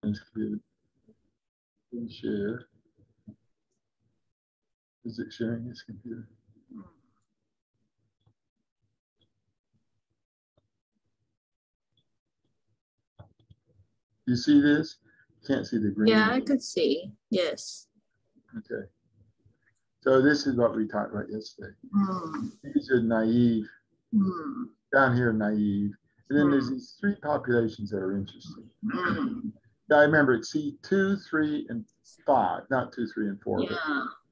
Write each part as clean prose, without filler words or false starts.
computer. Share. Is it sharing his computer? You see this? Can't see the green. Yeah, I could see. Yes. Okay. So this is what we talked about yesterday. These are naive. Down here, naive. And then there's these three populations that are interesting. I remember it's C2, 3, and 5. Not 2, 3, and 4. Yeah.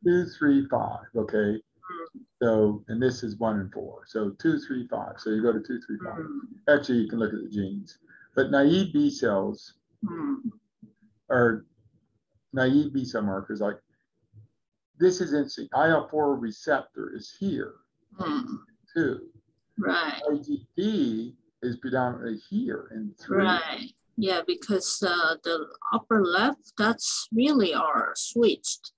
But 2, 3, 5. Okay. So, and this is 1 and 4. So 2, 3, 5. So you go to 2, 3, 5. Actually, you can look at the genes. But naive B cells are naive B cell markers. Like this is interesting. IL-4 receptor is here too. Right. IgD is predominantly here in 3. Right. Yeah, because the upper left, that's really are switched.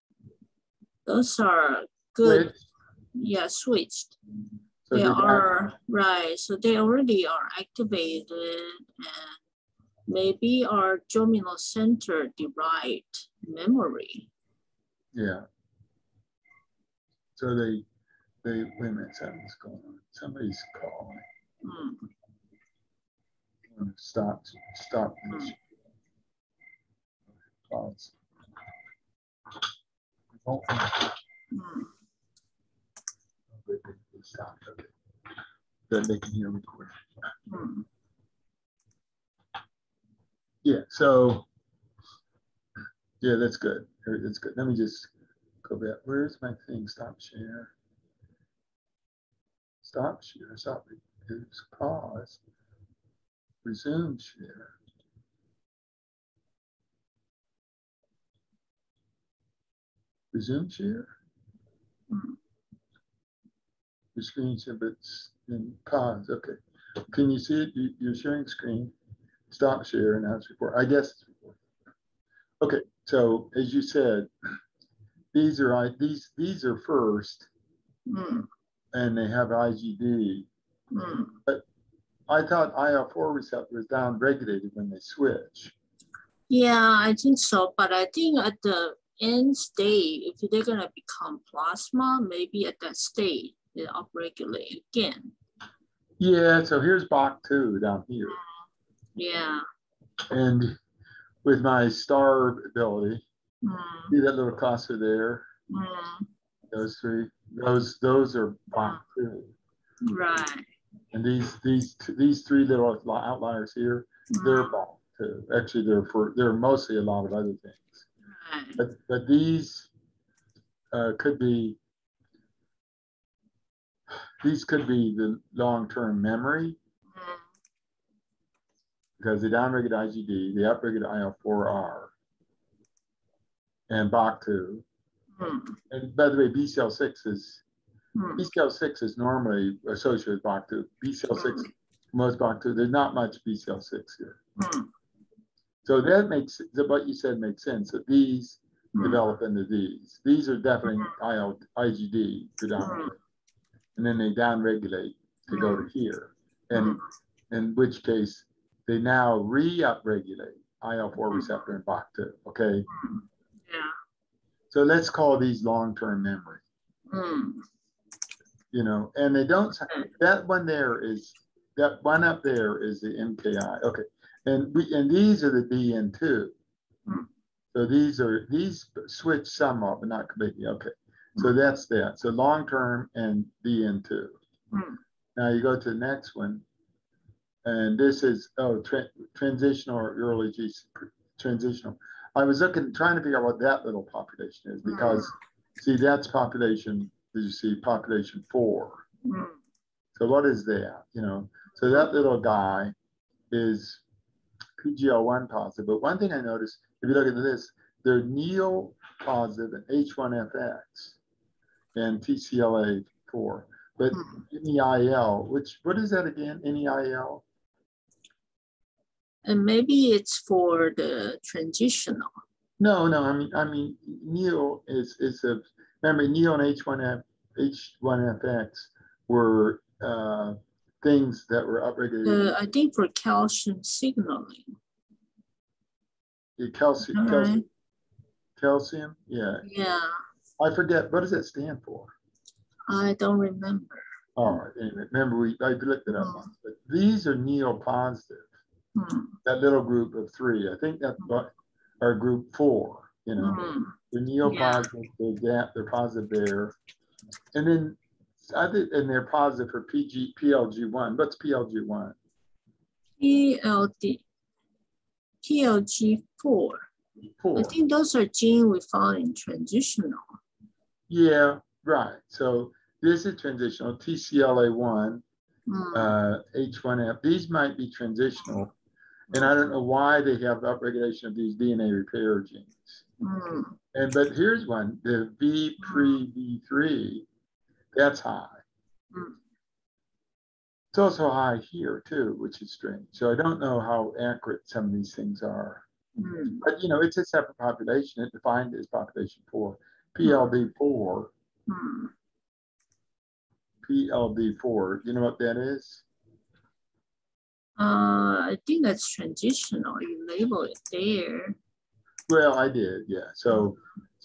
Those are good. Switched. Yeah, switched. So they are right. So they already are activated and maybe are germinal center derived memory. Yeah. So they wait a minute, something's going on. Somebody's calling. Stop this. Pause. Stop. Okay. Then they can hear me quick. Yeah, so yeah, that's good. That's good. Let me just go back. Where's my thing? Stop share. Stop share. Stop. Here's pause. Resume share. Resume share. Your screen share, but then pause. Okay. Can you see it? You're sharing screen. Stop share and now it's report. I guess it's report. Okay. So as you said, these are first, and they have IgD. But I thought IL-4 receptor was down-regulated when they switch. Yeah, I think so. But I think at the end state, if they're gonna become plasma, maybe at that state they upregulate again. Yeah. So here's BOC2 down here. Yeah. And with my star ability, see that little cluster there? Those three, those are BOC2. Right. And these three little outliers here, they're BOC2. Actually, they're mostly a lot of other things. Right. But these could be the long-term memory because they downregulate IgD, they upregulate IL-4R and BOC2. And by the way, BCL6 is normally associated with BOC2. BCL6, most BOC2, there's not much BCL6 here. So that makes, what you said makes sense, that these develop into these. These are definitely IgD predominantly. And then they downregulate to go to here. And in which case, they now re-upregulate IL-4 receptor and BOC2, okay? Yeah. So let's call these long-term memory. You know, and they don't, that one up there is the MKI, okay. And these are the DN2. So these switch somewhat, but not completely, okay. So that's that. So long-term and DN2. Now you go to the next one. And this is, transitional or early transitional. I was trying to figure out what that little population is because, see, that's population, as you see, population 4. So what is that, you know? So that little guy is PGL1 positive. But one thing I noticed, if you look at this, they're NEAL positive and H1FX and TCLA4. But NEIL, what is that again, NEIL? And maybe it's for the transitional. No, I mean, NEAL is remember NEAL and H1FX were things that were upregulated. I think for calcium signaling. The calcium, Right. calcium, yeah. Yeah, I forget, what does that stand for? I don't remember. All right, anyway, remember I looked it up once, but these are neopositive, that little group of 3. I think that's our group 4, you know. They're neopositive, they're positive there. And then and they're positive for PLG1. What's PLG1? PLG4. I think those are genes we found in transitional. Yeah, right. So this is transitional. TCLA1, H1F. These might be transitional. And I don't know why they have upregulation of these DNA repair genes. But here's one, the V pre V3, that's high. It's also high here too, which is strange. So I don't know how accurate some of these things are. But you know, it's a separate population. It defined as population 4. PLD4. PLD4. You know what that is? I think that's transitional. You label it there. Well, I did, yeah. So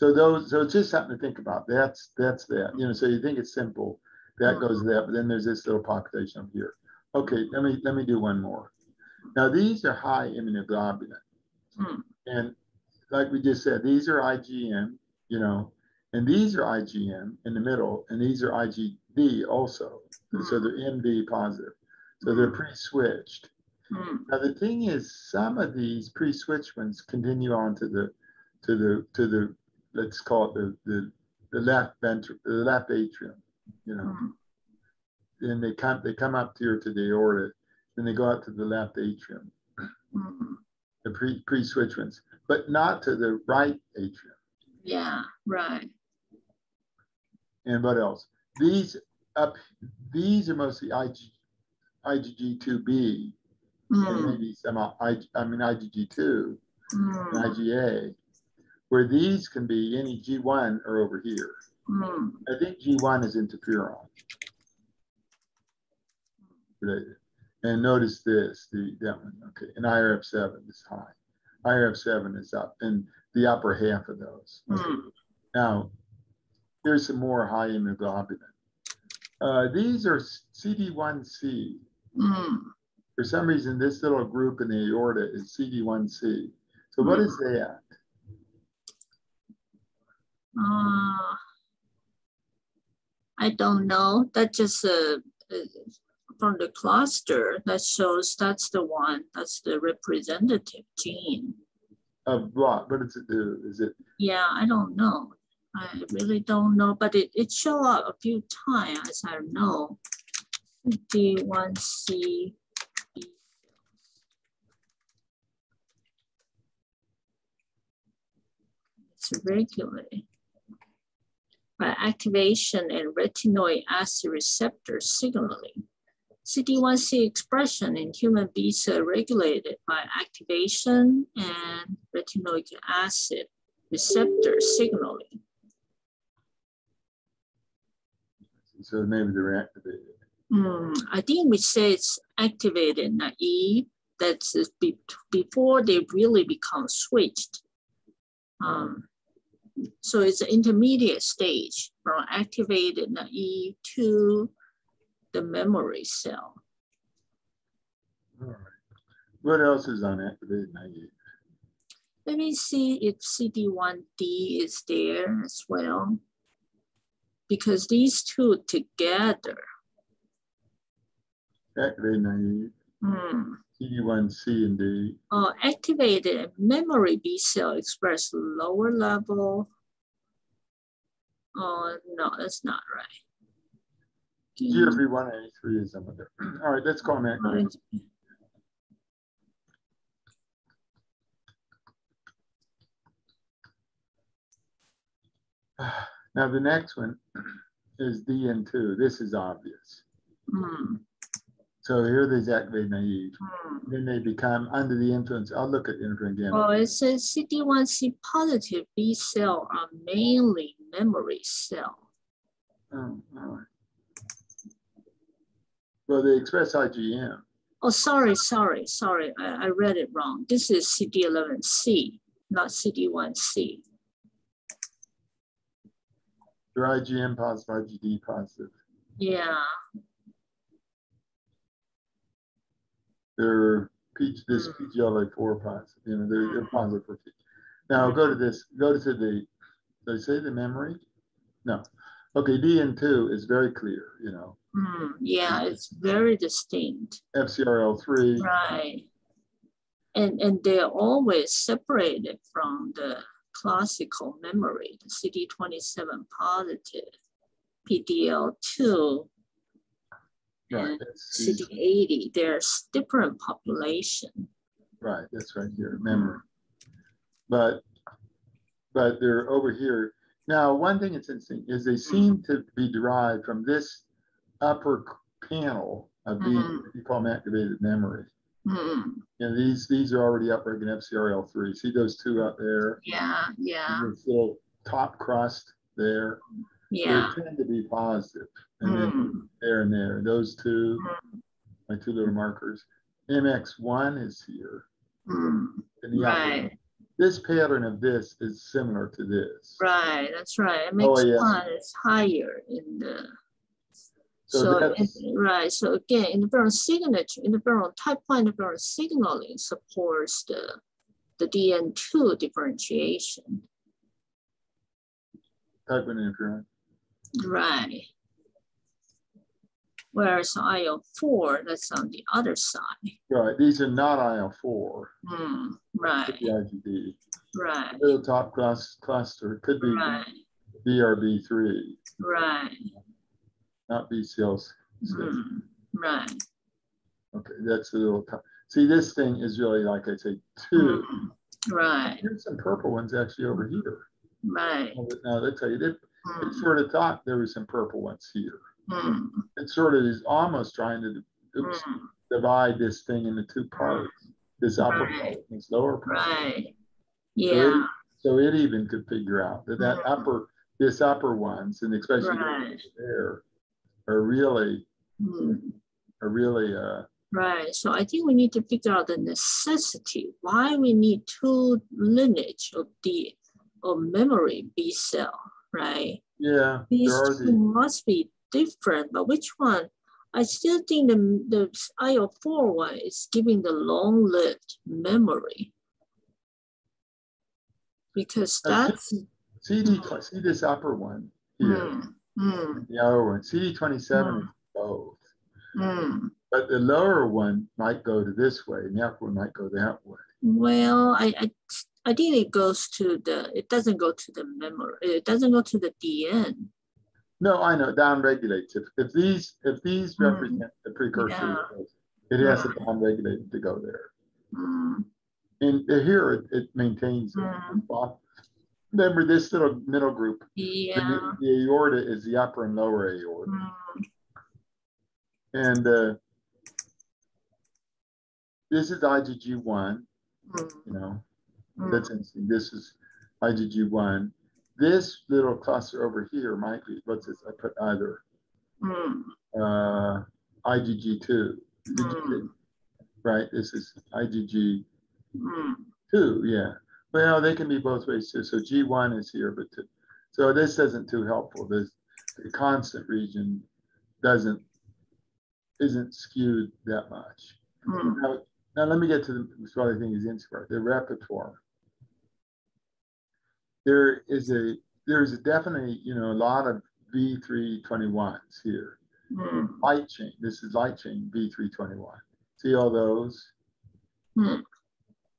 it's just something to think about. That's that. You know, so you think it's simple. That goes to that, but then there's this little population up here. Okay, let me do one more. Now these are high immunoglobulin. And like we just said, these are IgM, you know, and these are IgM in the middle, and these are IgD also. So they're MD positive. So they're pre-switched. Now the thing is, some of these pre-switched ones continue on to the let's call it the left ventricle, the left atrium, you know. And they come up here to the aorta, and they go out to the left atrium. The pre-switch ones, but not to the right atrium. Yeah, right. And what else? These are mostly IgG2B, and maybe some IgG2 and IgA, where these can be any G1 or over here. I think G1 is interferon related. And notice this, that one, okay, and IRF7 is high. IRF7 is up in the upper half of those. Okay. Now, here's some more high immunoglobulin. These are CD1C. For some reason, this little group in the aorta is CD1C. So what is that? I don't know. That just from the cluster that shows that's the one, that's the representative gene. Of what? What does it do? Is it? Yeah, I don't know. I really don't know, but it showed up a few times, as I know. D1C. It's regulated by activation and retinoic acid receptor signaling. CD1C expression in human beings are regulated by activation and retinoic acid receptor signaling. So maybe they're activated. I think we say it's activated naive. That's before they really become switched. So it's an intermediate stage from activated naive to the memory cell. All right. What else is unactivated naive? Let me see if CD1D is there as well. Because these two together. Activated naive. CD1C and D. Activated memory B cell express lower level. Oh, no, that's not right. GFP1A3 is some of there. All right, let's call them activated. Now the next one is DN2. This is obvious. So here they's activated naive. Then they become under the influence. I'll look at interferon gamma. Oh, it says CD1C positive B cell are mainly memory cell. Oh, all right. Well, they express IgM. Oh, sorry. I read it wrong. This is CD11C, not CD1C. They're IgM positive, IgD positive. Yeah. They're this PGLA4 positive. You know, they're positive for P. Now go to this. Go to the. Did I say the memory? No. Okay, DN2 is very clear. You know. Yeah, it's very distinct. FcRl3. Right. And they're always separated from the classical memory, the CD27 positive, PDL2, Right. and CD80. There's different population. Right, that's right here, memory. But they're over here. Now, one thing that's interesting is they seem to be derived from this upper panel of being what you call activated memory. And these are already upregulating FcRl3. See those two up there? Yeah. And this little top crust there. Yeah. They tend to be positive. And then there and there. Those two, my two little markers. MX1 is here. In the upper. This pattern of this is similar to this. Right, that's right. MX1 is higher in the. So again, interferon signature, interferon type 1 interferon signaling supports the DN2 differentiation. Type 1 interferon. Right. Whereas IL-4, that's on the other side. Right. These are not IL-4. Right. Could be IgD. Right. Little top cluster could be BRB3. Right. Not BCLs. Right. Okay, that's a little top. See, this thing is really, like I say, 2. Right. There's some purple ones actually over here. Right. Now, let's tell you, it sort of thought there were some purple ones here. It sort of is almost trying to divide this thing into 2 parts. This upper part and this lower part. Right. Yeah. So it even could figure out that this upper ones, and especially there, are really right. So I think we need to figure out the necessity why we need 2 lineage of memory B cell, right? Yeah. These two must be different, but which one? I still think the IL-4 one is giving the long-lived memory. Because that's see this upper one here. The other one, CD27 is both. But the lower one might go to this way, and the upper one might go that way. Well, I think it goes to it doesn't go to the memory. It doesn't go to the DN. No, I know, down regulates. If these represent the precursor, it has to down regulate to go there. And here it maintains it. Remember this little middle group. The aorta is the upper and lower aorta. And this is IgG1. You know, that's interesting. This is IgG1. This little cluster over here might be, what's this? I put either IgG2. Right? This is IgG2, yeah. Well, they can be both ways too. So G1 is here, but so this isn't too helpful. The constant region isn't skewed that much. Now let me get to the other thing is inscribed, the repertoire. There is definitely, you know, a lot of V321s here. Light chain. This is light chain V321. See all those?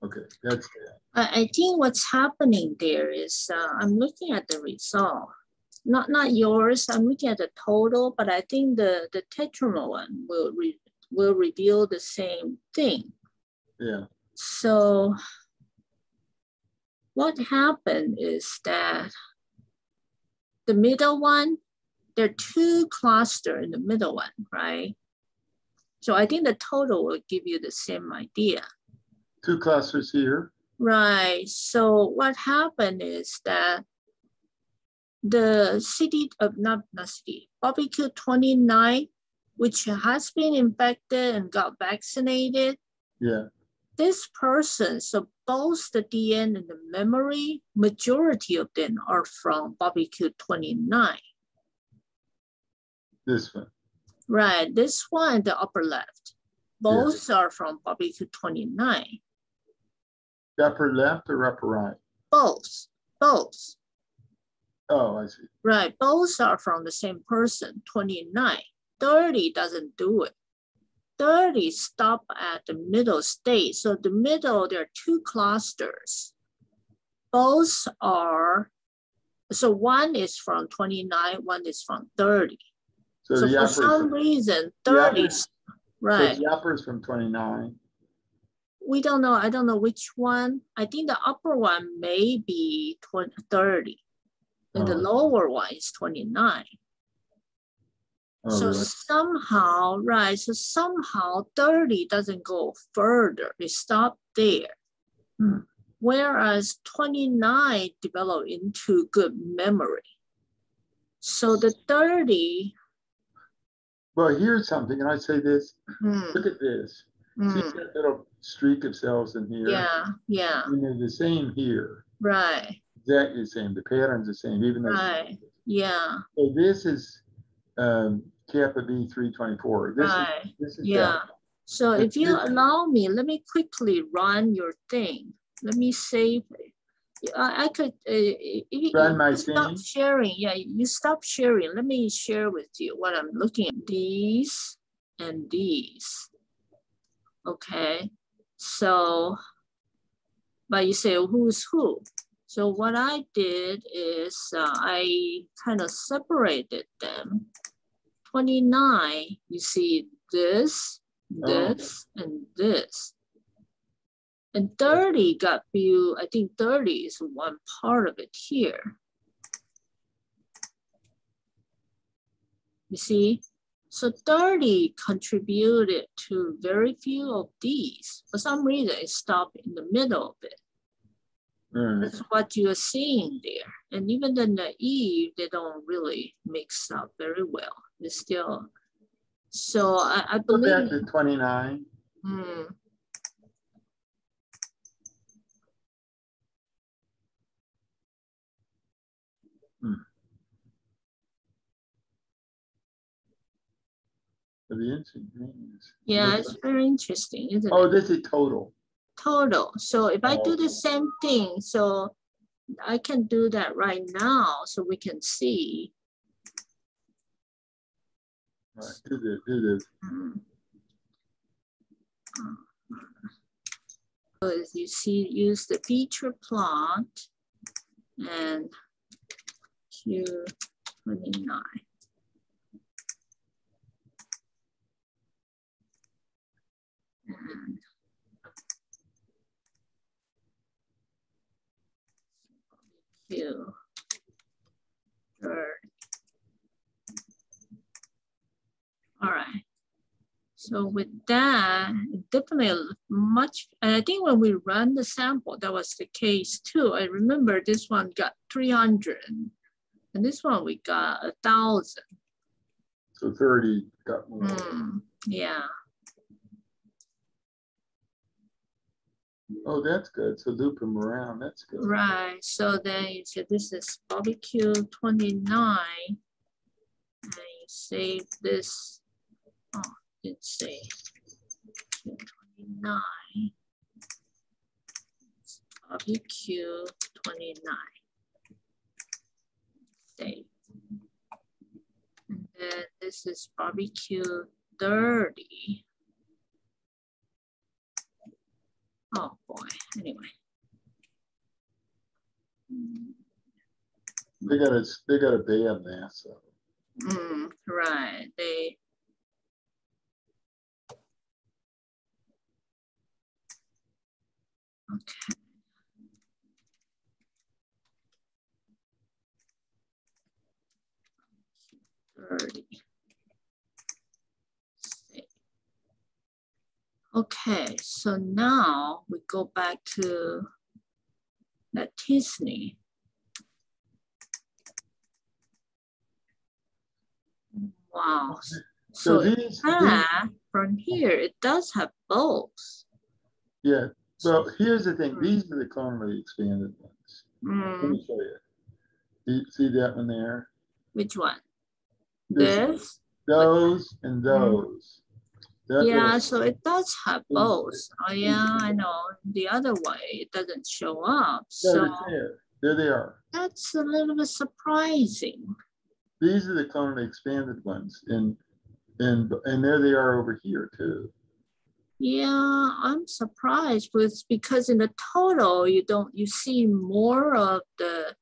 Okay, that's that. I think what's happening there is I'm looking at the result. Not yours. I'm looking at the total, but I think the tetramer one will reveal the same thing. Yeah. So what happened is that the middle one, there are 2 clusters in the middle one, right? So I think the total will give you the same idea. 2 clusters here. Right. So what happened is that the barbecue 29 which has been infected and got vaccinated. Yeah. This person, so both the DN and the memory, majority of them are from BBQ29. This one. Right, this one, the upper left. Both are from BBQ29. Upper left or upper right? Both. Oh, I see. Right, both are from the same person, 29. 30 doesn't do it. 30 stop at the middle state. So the middle, there are two clusters. Both are, so one is from 29, one is from 30. So for some reason, 30, right. So the upper is from 29. We don't know, I don't know which one. I think the upper one may be 30. And the lower one is 29. So really? Somehow, right, so somehow 30 doesn't go further, it stopped there. Whereas 29 developed into good memory. So the 30. Well, here's something, and I say this, look at this. See that little streak of cells in here? Yeah. And they're the same here. Right. Exactly the same, the pattern's the same, even though. Right, yeah. So this is kappa B324. This is yeah. So if you allow me, let me quickly run your thing. Let me save it. I could, run my stop sharing. Yeah, you stop sharing. Let me share with you what I'm looking at. These and these. Okay. So, but you say who's who? So what I did is I kind of separated them. 29, you see this, and this. And 30 got you, I think 30 is one part of it here. You see? So 30 contributed to very few of these. For some reason, it stopped in the middle of it. That's what you're seeing there. And even the naive, they don't really mix up very well. It's still, so I believe. Go back to 29. Yeah, it's very interesting, isn't it? Oh, this is total. Total. So if I do the same thing, so I can do that right now so we can see. Right, do this. So as you see, use the feature plot and Q29. And Q30. All right. So with that, definitely much, and I think when we run the sample, that was the case too. I remember this one got 300 and this one we got 1,000. So 30 got more. Yeah. Oh, that's good. So loop them around. That's good. Right. So then you say this is BBQ29. And you save this. Oh, let's say 29. BBQ29. Save. And then this is BBQ30. Oh boy, anyway. They got a bad mass of it. Right. They okay. Okay, so now we go back to that t-SNE. Wow. So from here, it does have both. Yeah. Well, here's the thing. These are the clonally expanded ones. Let me show you. You see that one there? Which one? This? Those and those. Yeah, so it does have both. Oh yeah, I know. The other way, it doesn't show up. So there they are. That's a little bit surprising. These are the clonally expanded ones, and there they are over here too. Yeah, I'm surprised because in the total you see more of the,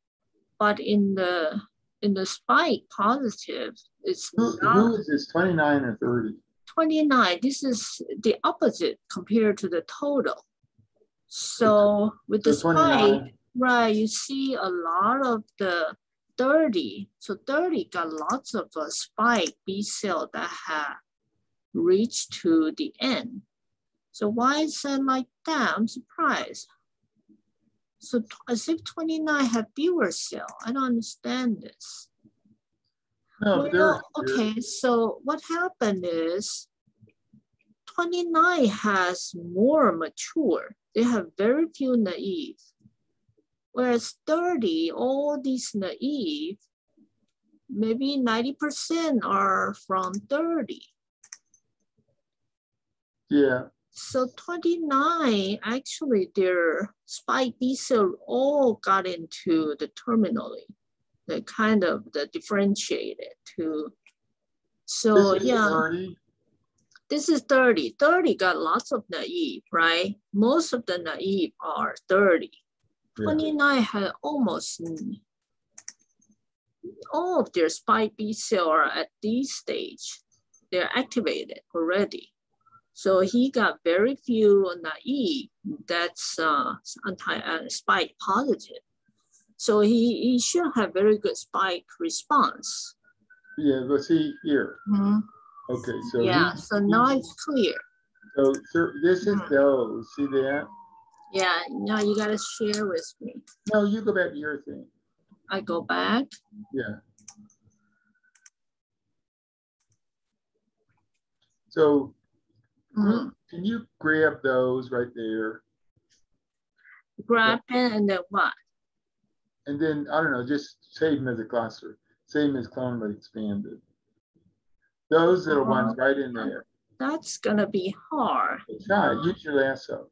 but in the spike positive, it's who is this, 29 or 30? 29. This is the opposite compared to the total. So with the spike, right, you see a lot of the 30. So 30 got lots of spike B cell that have reached to the end. So why is it like that? I'm surprised. So as if 29 have fewer cell. I don't understand this. No, well, okay, so what happened is 29 has more mature. They have very few naive. Whereas 30, all these naive, maybe 90% are from 30. Yeah. So 29, actually their spike B cell all got into the terminally. They kind of differentiated to, so this is yeah. 30? This is 30. 30 got lots of naive, right? Most of the naive are 30. 29 had almost all of their spike B cell are at this stage. They're activated already. So he got very few naive that's spike positive. So he should have very good spike response. Yeah, but see here. Okay, so yeah, so now it's clear. So this is those, see that? Yeah, no, you gotta share with me. No, you go back to your thing. I go back? Yeah. So can you grab those right there? Grab it and then what? And then, I don't know, just save them as a cluster. Same as clonally expanded. Those are the ones right in there. That's gonna be hard. Try it, use your lasso.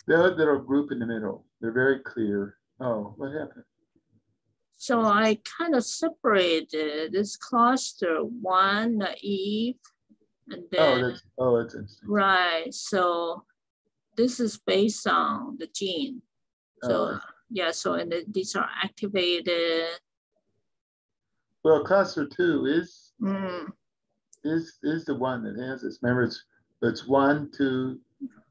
The little group in the middle, they're very clear. Oh, what happened? So I kind of separated this cluster, one naive, and then that's interesting. Right. So this is based on the gene. So yeah. So and these are activated. Well, cluster 2 is the one that has this. Remember, it's 1, 2.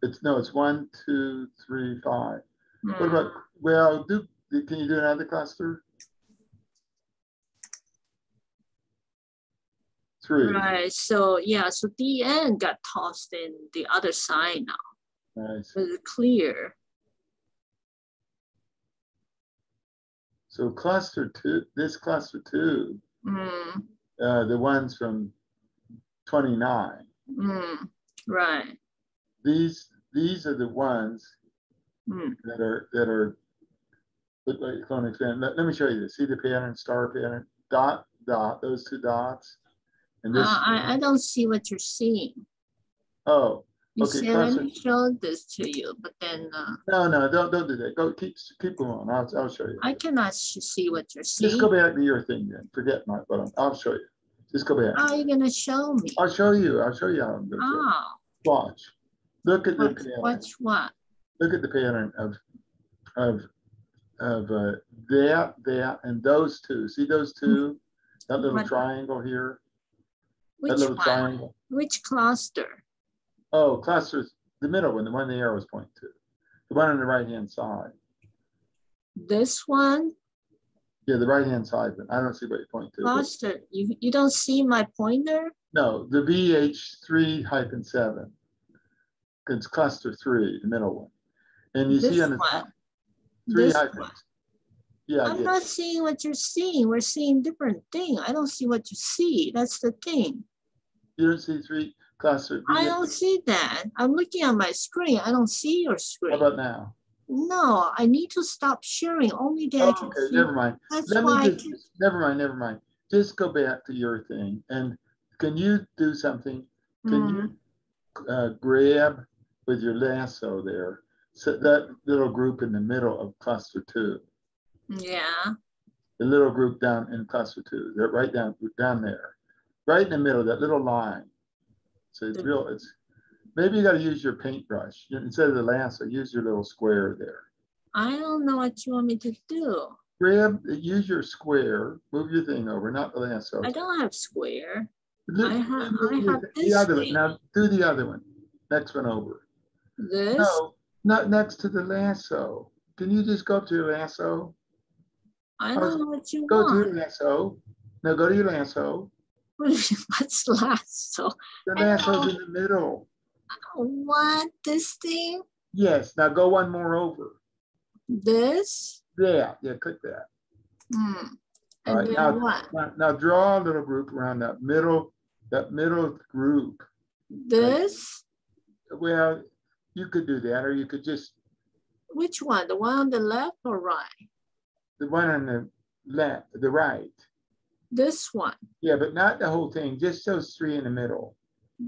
It's 1, 2, 3, 5. What about? Well, can you do another cluster? 3. Right. So yeah. So DN got tossed in the other side now. Nice. It's clear. So cluster 2. This cluster 2. The ones from 29. Right. These are the ones that are look like clone expand. Let me show you this. See the pattern, star pattern, dot, those 2 dots. And this I don't see what you're seeing. Oh, you okay. Said, let me show this to you, but then no, don't do that. Go keep going. I'll show you. I cannot see what you're seeing. Just go back to your thing then. Forget my button. I'll show you. Just go back. How are you gonna show me? I'll show you. I'll show you how I'm gonna show you. Watch. Look at the pattern. Watch what? Look at the pattern of that, and those 2. See those 2? That little triangle here. Which that little one? triangle. Which cluster? Oh, clusters. The middle one, the one the arrow is pointing to. The one on the right-hand side. This one? Yeah, the right-hand side. But I don't see what you point to. Cluster. You don't see my pointer? No, the VH3-7. It's cluster 3, the middle one. And you see on the top, 3 hyphens. One. Yeah, I'm not seeing what you're seeing. We're seeing different thing. I don't see what you see. That's the thing. You don't see 3 cluster. I don't see that. I'm looking at my screen. I don't see your screen. How about now? No, I need to stop sharing. Only then I can see. Never mind. That's why never mind. Just go back to your thing. And can you do something? Can you grab with your lasso there, so that little group in the middle of cluster 2? Yeah. The little group down in cluster 2. They're right down there. Right in the middle, that little line. So it's maybe you got to use your paintbrush. Instead of the lasso, use your little square there. I don't know what you want me to do. Use your square, move your thing over, not the lasso. I don't have square. I have this other one. Now do the other one. Next one over. This? No, not next to the lasso. Can you just go up to your lasso? I don't know what you want. Go to your lasso. Now go to your lasso. What's lasso? The lasso's in the middle. What? This thing? Yes. Now go one more over. This? Yeah. Click that. And right, then now, what? Now draw a little group around that middle group. This? Well, you could do that, or you could just. Which one? The one on the left or right? The one on the left, the right. This one? Yeah, but not the whole thing, just those 3 in the middle.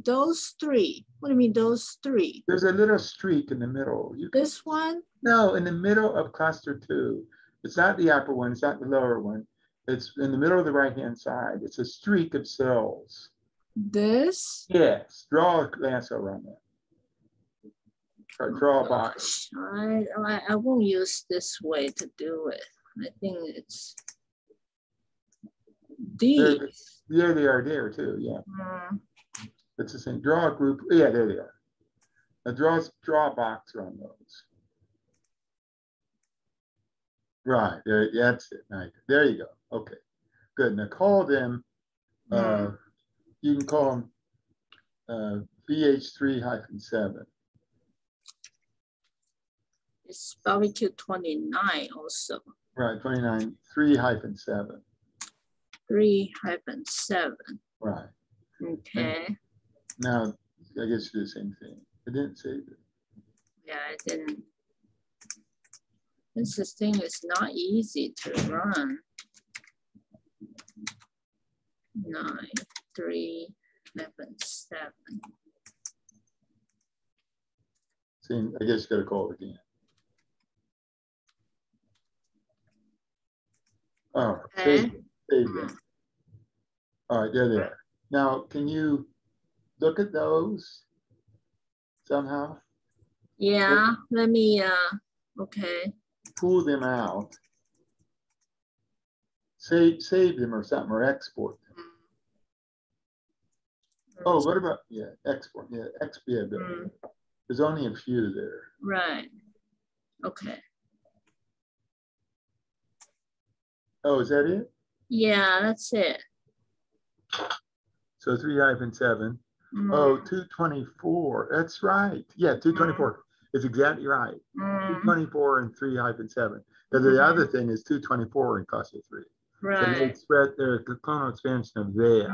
Those 3? What do you mean those 3? There's a little streak in the middle. This one? No, in the middle of cluster 2. It's not the upper one, it's not the lower one. It's in the middle of the right-hand side. It's a streak of cells. This? Yes, draw a lasso around that. Draw a box. I won't use this way to do it. I think it's these. There they are there too, yeah. It's the same. Draw a group. Yeah, there they are. Now draw a box around those. Right, there, that's it. Right. There you go. Okay, good. Now call them, you can call them BH3-7. It's barbecue 29 also. Right, 29, 3-7. 3-7. Right. Okay. And now, I guess you do the same thing. It didn't save it. Yeah, it didn't. This thing is not easy to run. 9, 3, 11, 7. See, I guess you got to call it again. Oh, okay. Save them. All right, there they are. Now, can you look at those somehow? Yeah, let me, okay. Pull them out. Save them or something, or export them. Oh, what about, export. Yeah, there's only a few there. Right. Okay. Oh, is that it? Yeah, that's it. So 3-7. Oh, 224. That's right. Yeah, 224. It's exactly right. 224 and 3-7. Because the other thing is 224 in cluster 3. Right. So they spread their clonal expansion of that.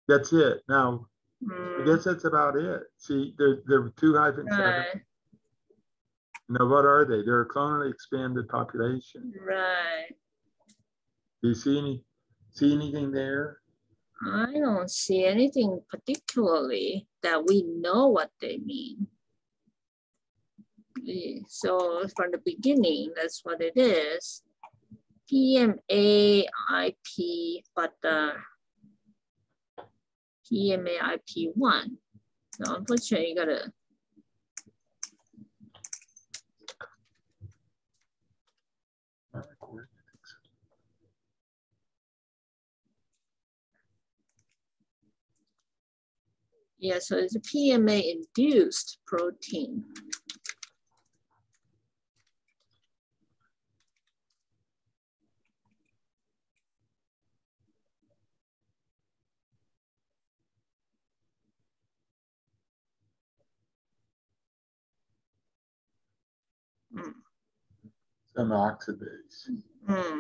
That's it. Now, I guess that's about it. See, they're 2-7. Right. Now, what are they? They're a clonally expanded population. Right. Do you see anything there? I don't see anything particularly that we know what they mean. So from the beginning, that's what it is. PMA IP, but PMA IP1. So unfortunately, you gotta. Yeah, so it's a PMA-induced protein. Some oxidase.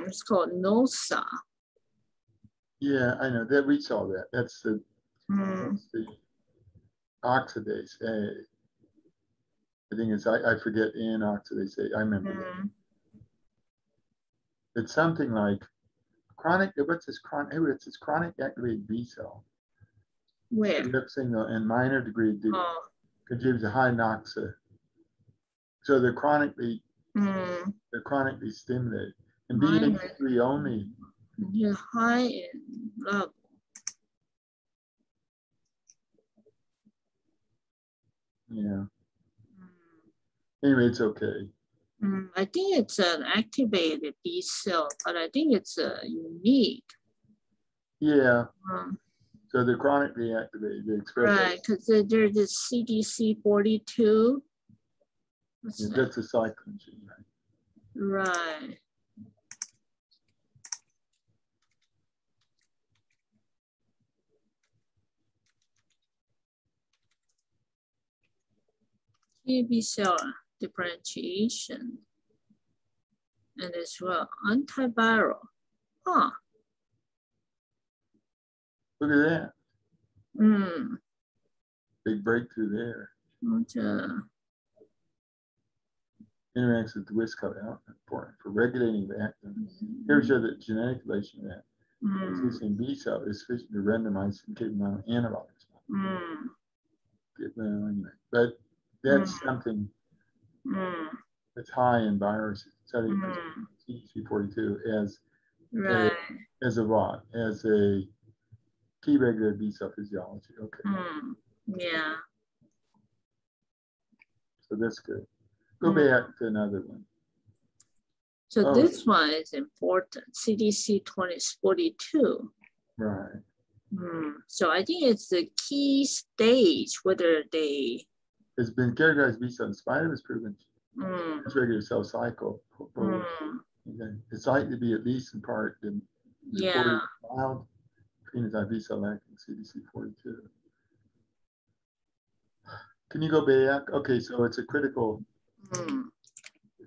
It's called NOSA. Yeah, I know that we saw that. That's the oxidase A. I think it's I forget N oxidase A. I remember that. It's something like chronic. What's this chronic? It's this chronic activated B cell. Where? The signal in minor degree contributes to high NOXA. So they're chronically stimulated. And BN3 only. Yeah, high in level. Yeah. Anyway, it's okay. I think it's an activated B cell, but I think it's unique. Yeah. So they're chronically activated. They express right, because there's this CDC42. That's a cyclin gene, right? Right. B cell differentiation, and as well antiviral. Huh. Look at that. Big breakthrough there. Interacts with the Wiskott output important for regulating the actin. Here we show that genetic relation of that. Existing B cell is sufficient to randomize and keep amount of antibodies. But that's something that's high in viruses. Studying CDC42 as a what? As a key regulator B cell physiology. Okay. Yeah. So that's good. Go back to another one. So this one is important. CDC 2042. Right. So I think it's the key stage whether they. It's been characterized B cell in spite of its proven regular cell cycle. It's likely to be at least in part the mild phenotype B cell acting CDC42. Can you go back? Okay, so it's a critical.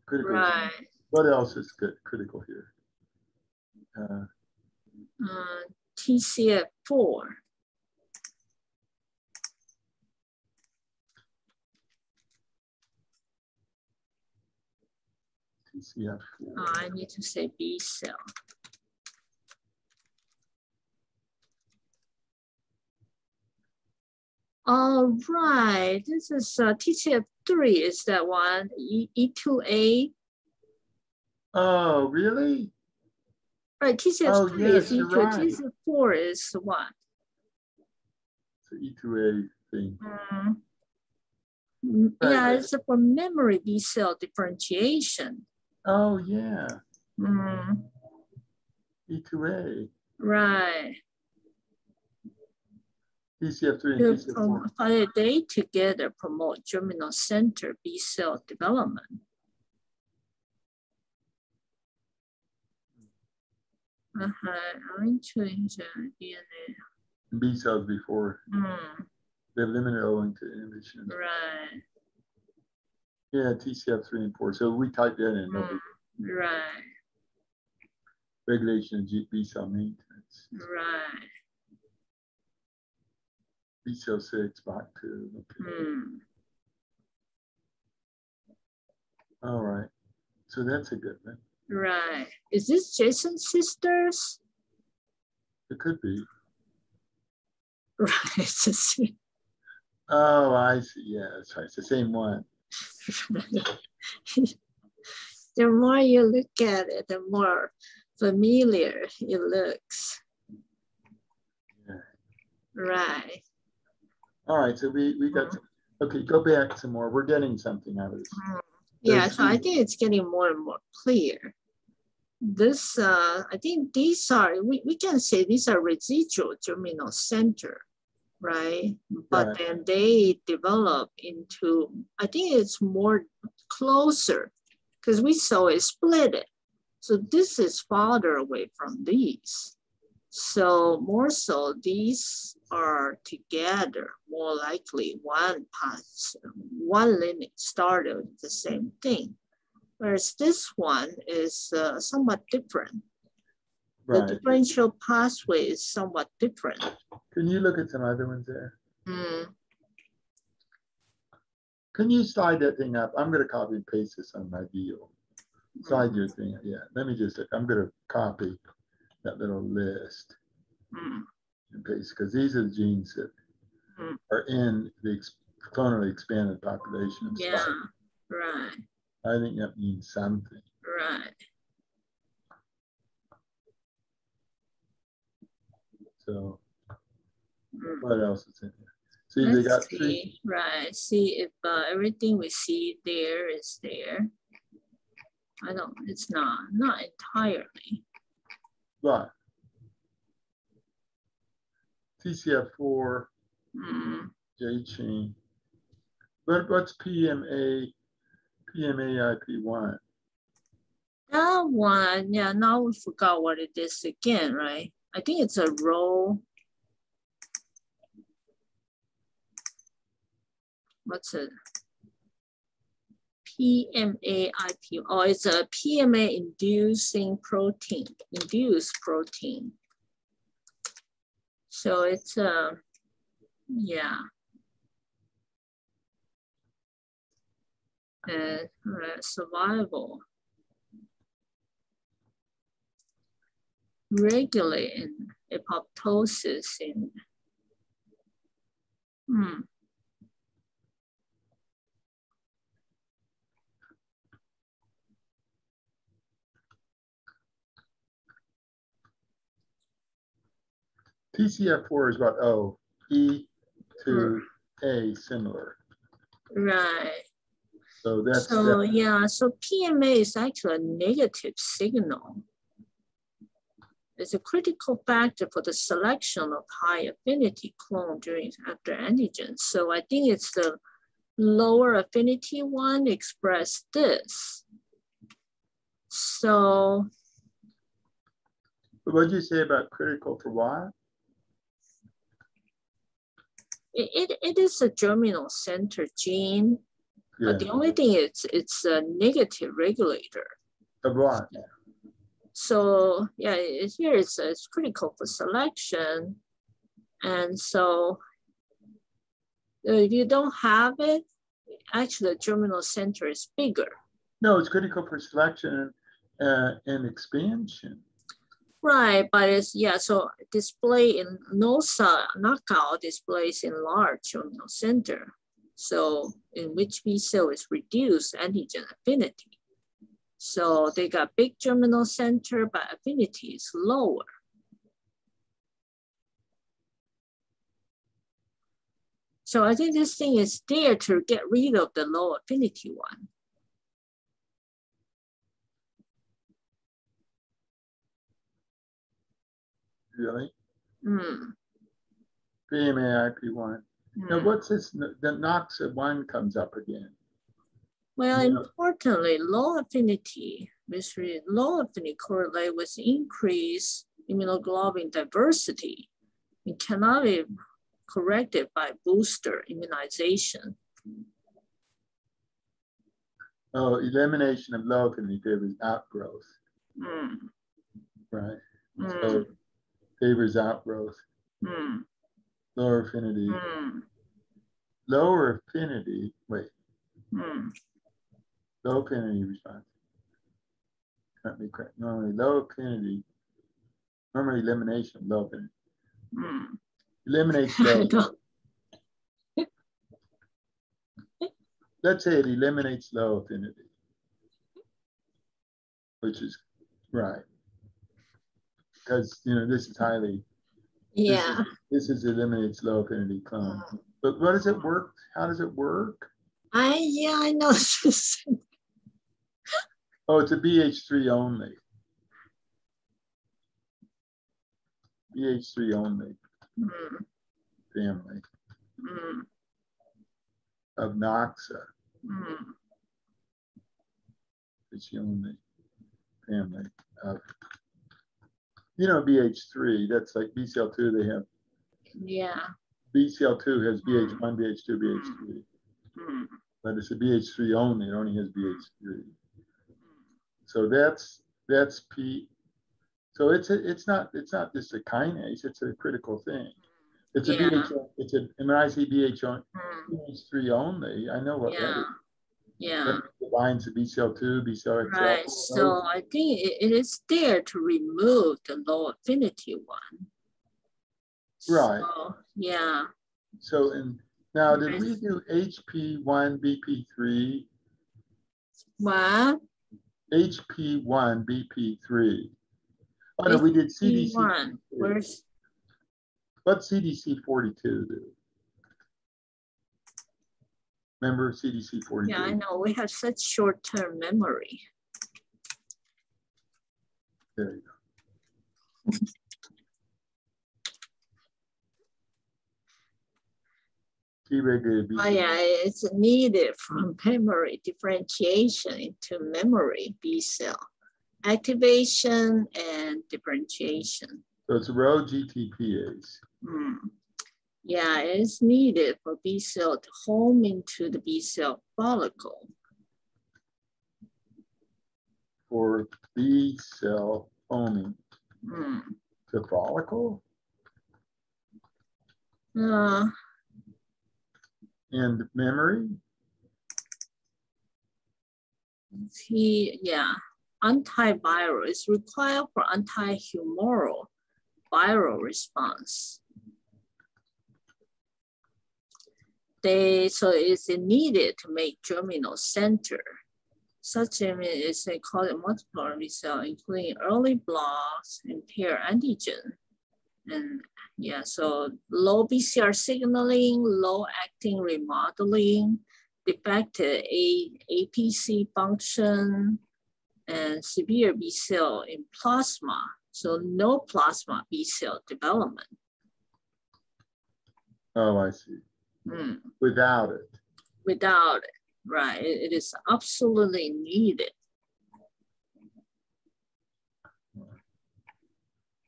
Right. What else is good, critical here? TCF4. TCF4. I need to say B cell. All right, this is TCF3 is that one, E2A. Oh, really? Right, TCF3 is E2A, right. TCF4 is what? It's an E2A thing. Yeah, it's for memory B cell differentiation. Oh, yeah. E2A. Right. TCF3 and TCF4. They together promote germinal center B cell development. I'm changing DNA. B cells before. They're limited owing to inhibition. Right. Yeah, TCF3 and 4. So we type that in. Right. Regulation of B cell maintenance. Right. B cell 6, BOC2. Okay. All right. So that's a good one. Right. Is this Jason's sisters? It could be. Right. Oh, I see. Yeah, that's right. It's the same one. The more you look at it, the more familiar it looks. Yeah. Right. All right. So we got okay, go back some more. We're getting something out of this. Yeah, so I think it's getting more and more clear. This, I think these are, we can say these are residual germinal center, right? But then they develop into, I think it's more closer because we saw it split it. So this is farther away from these. So more so, these are together, more likely one path, one limit started with the same thing. Whereas this one is somewhat different. Right. The differential pathway is somewhat different. Can you look at some other ones there? Mm. Can you slide that thing up? I'm going to copy and paste this on my deal. Slide your thing. Yeah, let me just, I'm going to copy that little list and paste, because these are the genes that are in the clonally expanded population of yeah, spiders. right. I think that means something. Right. So what else is in here? See, Let's they got see. three. Right. See if everything we see there is there. I don't, it's not entirely. But TCF4, J chain. But what's PMAIP1? That one, yeah, now we forgot what it is again, right? I think it's a row. What's it? PMAIP. Oh, it's a PMA induced protein. So it's yeah. Survival. Regulating apoptosis in TCF4 is what? Oh, E to A similar. Right. So that's yeah, so PMA is actually a negative signal. It's a critical factor for the selection of high affinity clone after antigens. So I think it's the lower affinity one express this. So what did you say about critical for what? It is a germinal center gene, but the only thing is it's a negative regulator. Of what? So yeah, here it's critical for selection. And so if you don't have it, actually the germinal center is bigger. No, it's critical for selection and expansion. Right, but it's, yeah, so display in NOSA knockout displays in large germinal center. So in which B cell is reduced antigen affinity. So they got big germinal center, but affinity is lower. So I think this thing is there to get rid of the low affinity one. Really? PMAIP1. Now what's this, the NOX1 comes up again? Well, importantly, low affinity correlate with increased immunoglobulin diversity. It cannot be corrected by booster immunization. Oh, elimination of low affinity favors outgrowth. Right. So favors outgrowth. Lower affinity. Lower affinity, wait. Low affinity response. Can't be correct. Normally low affinity, normally elimination of low affinity. Eliminates low. Let's say it eliminates low affinity, which is right. Because this is highly this is eliminates low affinity clone. But what does it work? How does it work? I know. Oh, it's a BH3 only. BH3 only family of Noxa. It's the only family of, BH3, that's like BCL2, they have. Yeah. BCL2 has BH1, BH2, BH3. But it's a BH3 only, it only has BH3. So that's P. So it's not just a kinase, it's a critical thing. It's a BH, it's a, and when I say BH3 only, I know what that is. Yeah. That binds to BCL2, BCL XL. Right. So I think it is there to remove the low affinity one. Right. So, yeah. So, and now did we do HP1, BP3? What? HP1, BP3. Oh no, we did CDC. Where's? What's CDC42 do? Remember CDC42? Yeah, I know. We have such short-term memory. There you go. Deregulated B cell. Oh yeah, it's needed from memory differentiation into memory B cell activation and differentiation. So it's Rho GTPase. Yeah, it's needed for B cell to home into the B cell follicle. For B cell homing to follicle? And memory? Antiviral is required for anti-humoral viral response. So it's needed to make germinal center. Such is called multiple B cell, including early blocks and pair antigen. And yeah, so low BCR signaling, low actin remodeling, defective APC function, and severe B cell in plasma. So no plasma B cell development. Oh, I see. Without it. Without it, right. It is absolutely needed.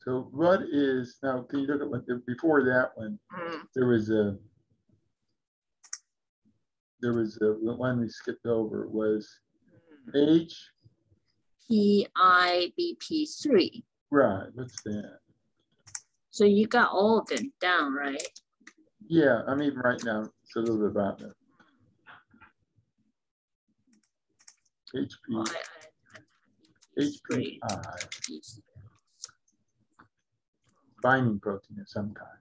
So what is, now can you look at what, before that one, there was a one we skipped over was PIBP3. Right, what's that? So you got all of them down, right? Yeah, I'm even right now. It's a little bit about that. HPI. Binding protein of some kind.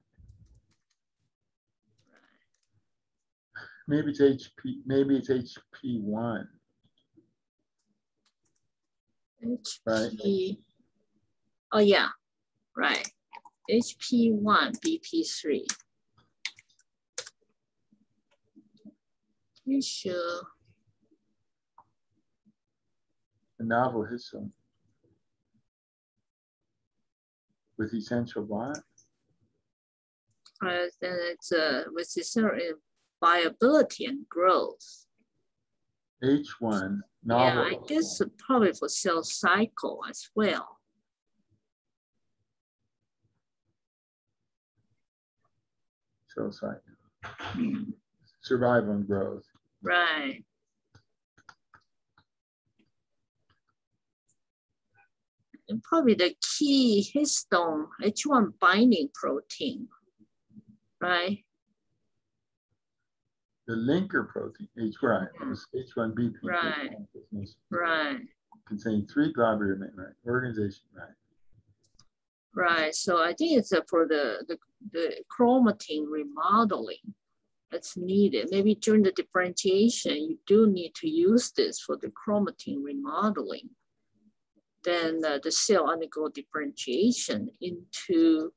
Maybe it's HP1. Right. Oh yeah, right. HP1 BP3. Tissue. A novel histone with essential what? Then it's with certain viability and growth. H1 novel. Yeah, I guess probably for cell cycle as well. Cell cycle. Survival and growth. Right. And probably the key histone, H1 binding protein, right? The linker protein, H1BP. Right. Right. Contain 3 globular organization, right? Right. So I think it's for the chromatin remodeling that's needed. Maybe during the differentiation, you do need to use this for the chromatin remodeling. Then the cell undergo differentiation into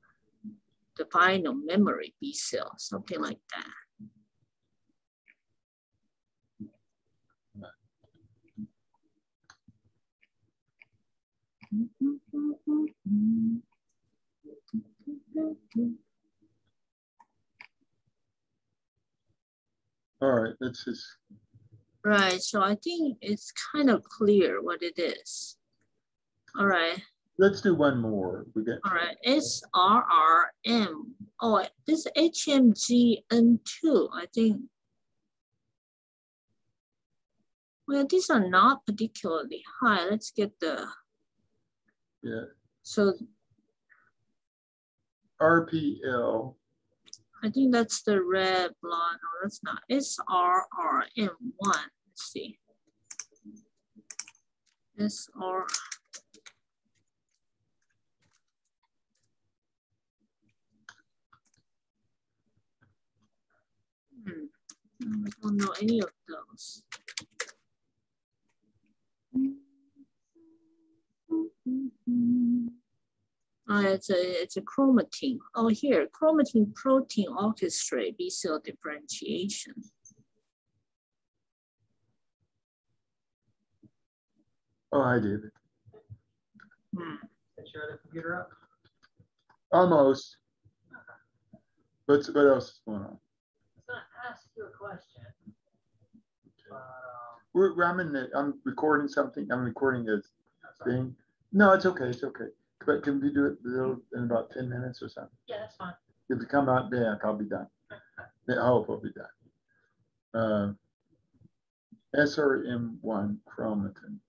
the final memory B cell, something like that. All right, that's just. Right, so I think it's kind of clear what it is. All right. Let's do one more. All right, SRRM. Oh, this HMGN2, I think. Well, these are not particularly high. Let's get the, so RPL. I think that's the red blonde. No, that's not. It's SRRM1. Let's see. SR. I don't know any of those. It's a chromatin. Oh, here, chromatin protein orchestrate B cell differentiation. Oh, I did. Did you have the computer up? Almost. What else is going on? It's gonna ask you a question. I'm recording something. I'm recording a thing. No, it's okay. It's okay. But can we do it in about 10 minutes or something? Yeah, that's fine. If you come out back, I'll be done. I hope I'll be done. SRM1 chromatin.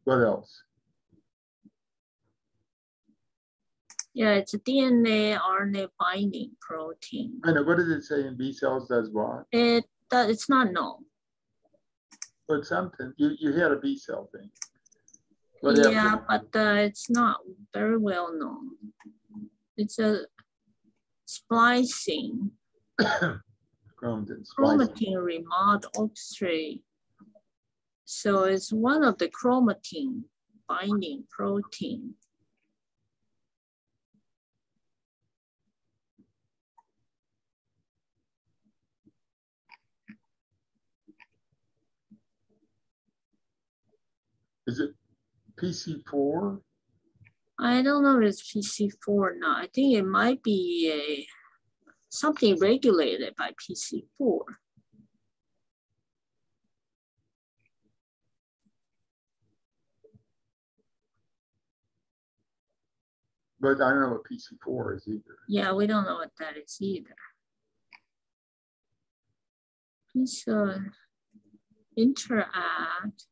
What else? Yeah, it's a DNA RNA binding protein. I know. What does it say in B cells does what? It's not known. But something, you had a B cell thing. Yeah, but it's not very well known. It's a splicing. Chromatin remodel orchestrate. So it's one of the chromatin binding protein. Is it PC4? I don't know if it's PC4 or not. I think it might be something regulated by PC4. But I don't know what PC4 is either. Yeah, we don't know what that is either. Please interact.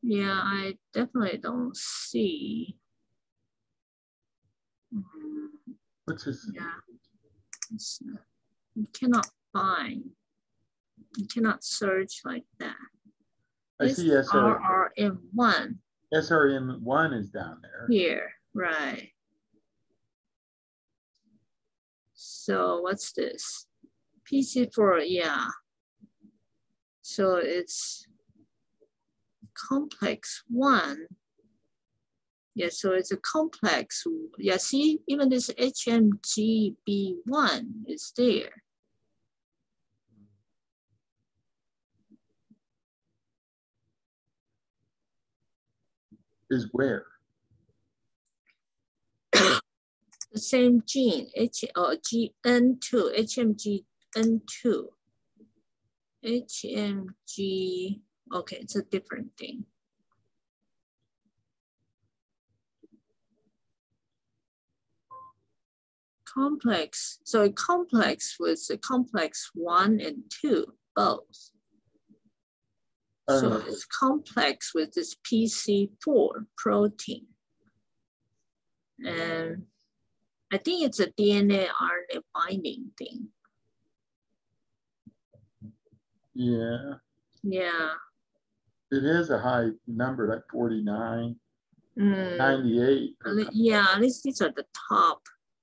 Yeah, I definitely don't see. What's this? Yeah, you cannot find. You cannot search like that. I see SRM1. SRM1 is down there. Here, right. So what's this? PC4, yeah. So it's complex 1. Yeah, so it's a complex. Yeah, see, even this HMGB1 is there. Is where? The same gene, HMGN2, HMGN2. HMG, okay, it's a different thing. Complex, so a complex was a complex 1 and 2, both. So it's complex with this PC4 protein. And I think it's a DNA RNA binding thing. Yeah. Yeah. It is a high number, like 49, 98. Yeah, at least these are the top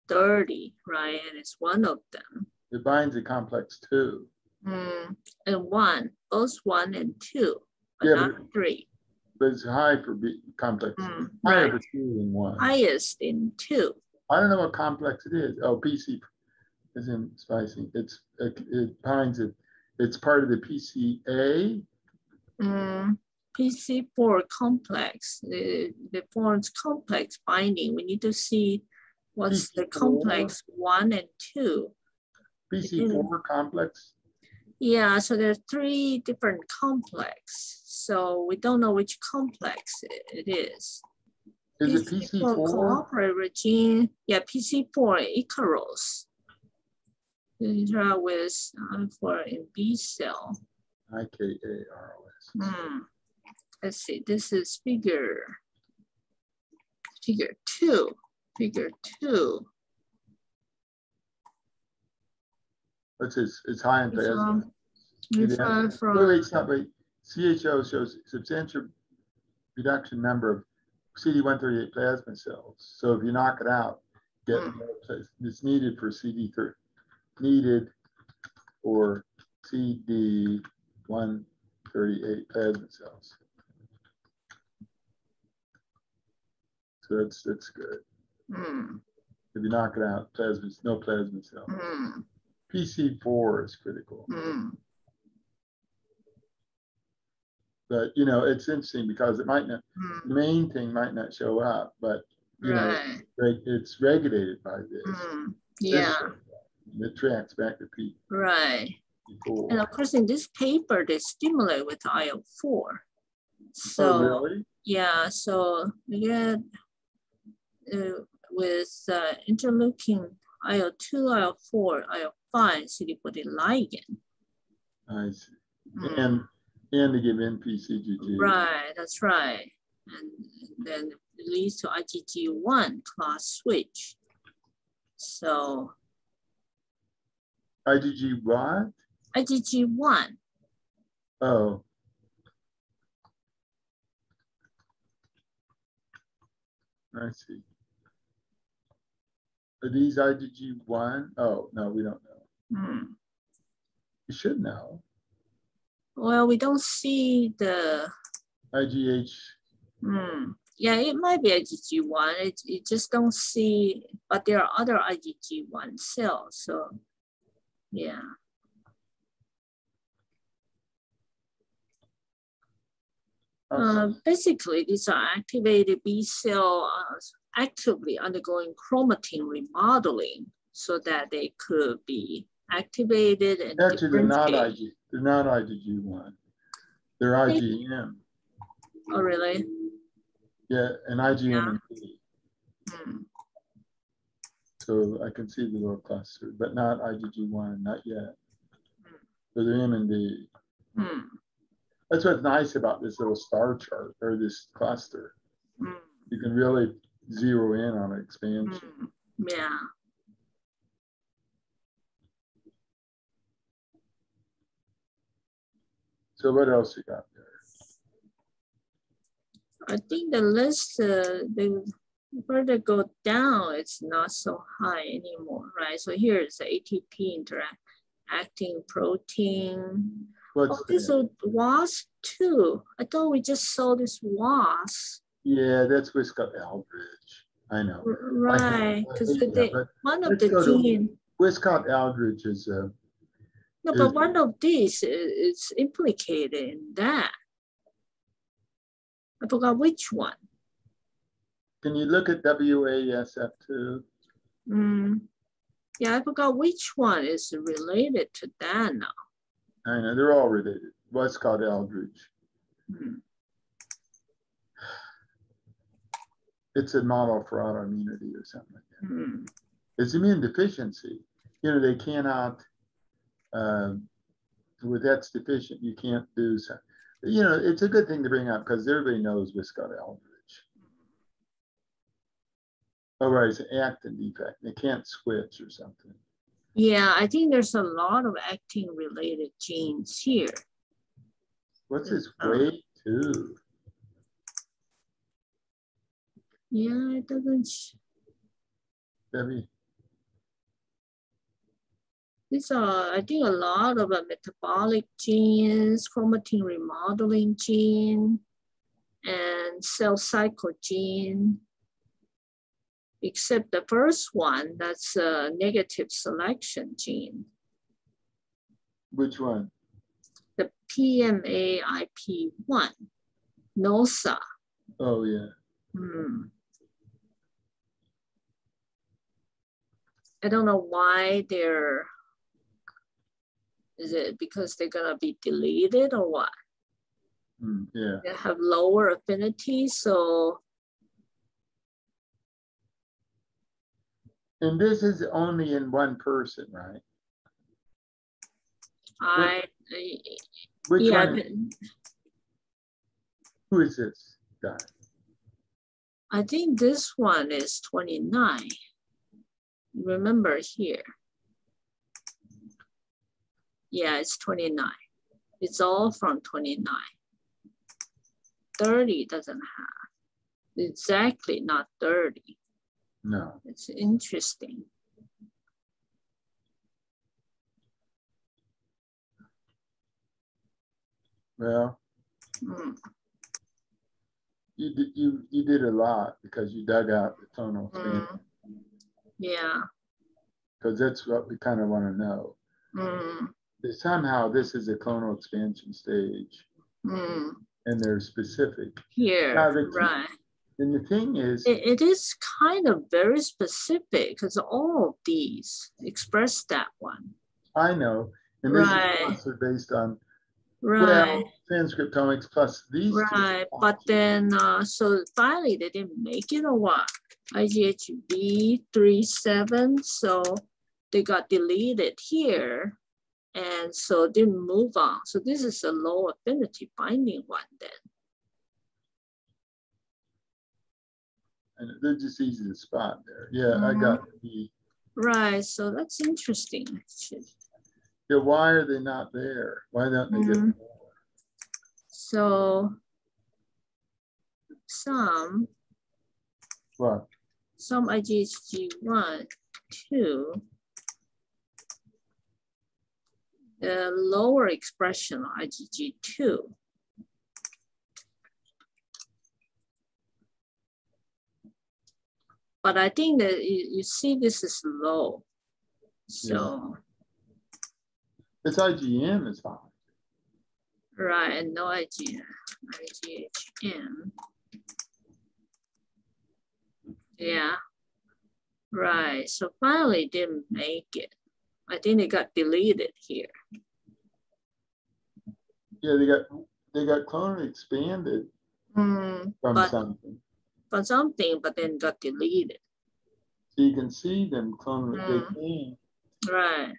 30, right? And it's one of them. It binds a complex 2. And 1, both 1 and 2, but not 3. But it's high for complex. Higher for 2 than 1. Highest in 2. I don't know what complex it is. Oh, PC is in splicing. It binds it. It's part of the PCA. PC4 complex. It forms complex binding. We need to see what's PC4. The complex 1 and 2. PC4 complex? Yeah, so there are 3 different complex. So we don't know which complex it is. Is it PC4? Cooperative gene, yeah, PC4 Icaros. Interact with for in B cell. IKAROS. Let's see, this is figure 2. Figure 2. What's this? It's high in plasma. Wait. CHO shows substantial reduction number of CD138 plasma cells. So if you knock it out, it's needed for CD138 plasma cells. So that's good. If you knock it out, no plasma cells. PC4 is critical. But you know, it's interesting because it might not, the main thing might not show up, but you know, it's regulated by this. Yeah. It tracks back to P. Right. P4. And of course, in this paper, they stimulate with IL-4. So really? Yeah. So again, with interleukin IL-2, IL-4, IL-5, CD40 ligand. I see. And to give NPCGG. Right, that's right. And then it leads to IgG1 class switch. So. IgG what? IgG1. Oh. I see. Are these IgG1? Oh, no, we don't know. You should know. Well, we don't see the IgH. Yeah, it might be IgG1. It just don't see, but there are other IgG1 cells. So, yeah. Basically, these are activated B cells actively undergoing chromatin remodeling so that they could be activated and actually they're not IgG1. They're IgM. Oh, really? Yeah, and IgM and P. So I can see the little cluster, but not IgG1, not yet. So they're M and D. That's what's nice about this little star chart or this cluster. You can really zero in on expansion. Yeah. So what else you got there? I think the list, the further go down, it's not so high anymore, right? So here is the ATP interacting protein. This is WAS2. I thought we just saw this WAS. Yeah, that's Wiskott-Aldrich. I know. Right, because one of the genes. Wiskott-Aldrich is a. No, but one of these is implicated in that. I forgot which one. Can you look at WASF2? Yeah, I forgot which one is related to that now. I know, they're all related. Wiskott-Aldrich. It's a model for autoimmunity or something like that. It's immune deficiency. You know, they cannot, with that's deficient, you can't do something. You know, it's a good thing to bring up because everybody knows Wiskott-Aldrich. Oh, right, it's an actin defect. They can't switch or something. Yeah, I think there's a lot of actin-related genes here. What's this weight too? Yeah, it doesn't. Debbie. These are, I think, a lot of metabolic genes, chromatin remodeling gene, and cell cycle gene. Except the first one, that's a negative selection gene. Which one? The PMAIP1, NOSA. Oh, yeah. I don't know why they're, is it because they're gonna be deleted or what? Yeah. They have lower affinity, so And this is only in one person, right? Which one? Who is this guy? I think this one is 29. Remember here. Yeah, it's 29. It's all from 29. 30 doesn't have. Exactly not 30. No. It's interesting. Well, you did a lot because you dug out the tonal expansion. Yeah. Because that's what we kind of want to know. Somehow this is a clonal expansion stage. And they're specific. Here, right. And the thing is, it is kind of very specific because all of these express that one. I know. And this is also based on well, transcriptomics plus these two. But then, so finally they didn't make it or what? IGHV 37, so they got deleted here. And so didn't move on. So this is a low affinity binding one then. And they're just easy to spot there. Yeah, I got the. Right, so that's interesting. Yeah, why are they not there? Why don't they get more? So some IGHG1, 2, the lower expression of IgG2. But I think that you see this is low. So. Its IgM is high. Right, and no IgM. Yeah, right. So finally didn't make it. I think they got deleted here. Yeah, they got clonally expanded from something. From something, but then got deleted. So you can see them clonally. They came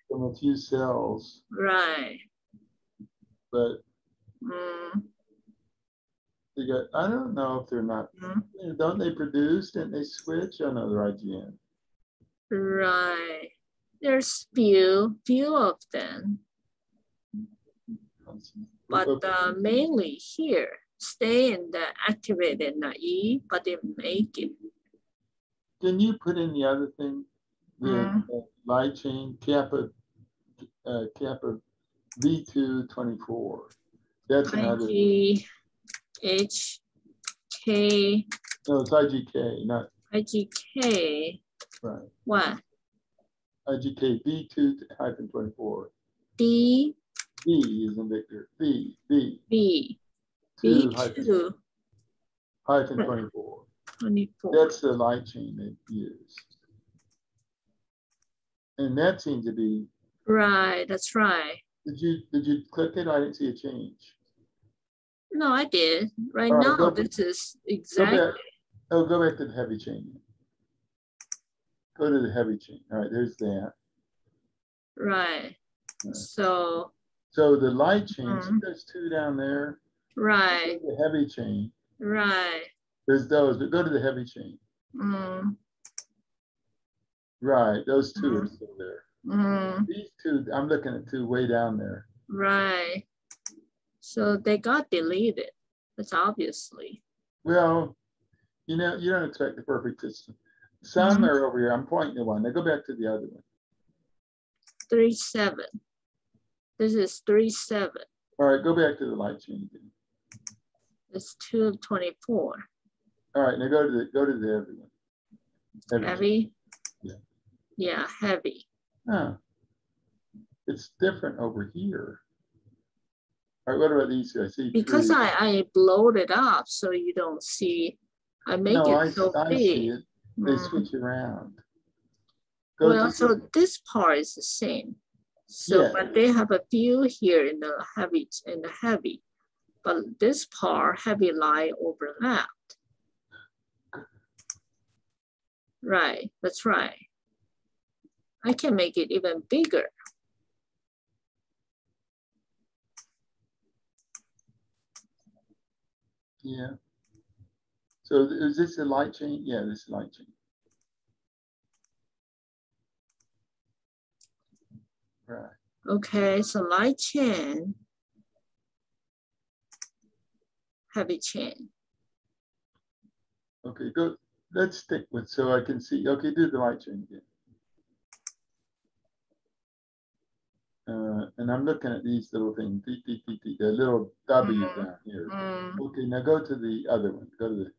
from a few cells. Right. But they got, I don't know if they're not, don't they produce and they switch another IgM? Right. There's few of them. But mainly here, stay in the activated naive, but they make it. Can you put in the other thing? The light chain, kappa V224. That's another. IGHK. No, it's IGK, not. IGK. Right. What? IGK V2-24. B. B is in Victor. B. B2 -24. 24. That's the light chain they use. And that seems to be. Right, that's right. Did you click it? I didn't see a change. No, I did. Right now, this is exactly. Go back to the heavy chain. Go to the heavy chain. All right, there's that. Right. So the light chain, see there's two down there? Right. The heavy chain. Right. There's those, but go to the heavy chain. Right, those two are still there. These two, I'm looking at two way down there. Right. So they got deleted. That's obviously. Well, you know, you don't expect the perfect system. Some are over here. I'm pointing to one. Now go back to the other one. 37. This is 37. All right, go back to the light chain again. It's 2 of 24. All right, now go to the heavy one. Heavy? Yeah. Yeah, heavy. Huh. It's different over here. All right, what about these two? I see. Because I blowed it up so you don't see. I make it so big. I see it. They switch around. So this part is the same. So, but they have a few here in the heavy, but this part heavy line overlapped. Right, that's right. I can make it even bigger. Yeah. So is this a light chain? Yeah, this is a light chain. Right. Okay, so light chain, heavy chain. Okay, go. Let's stick with, so I can see. Okay, do the light chain again. And I'm looking at these little things, the little W down here. Okay, now go to the other one. Go to the.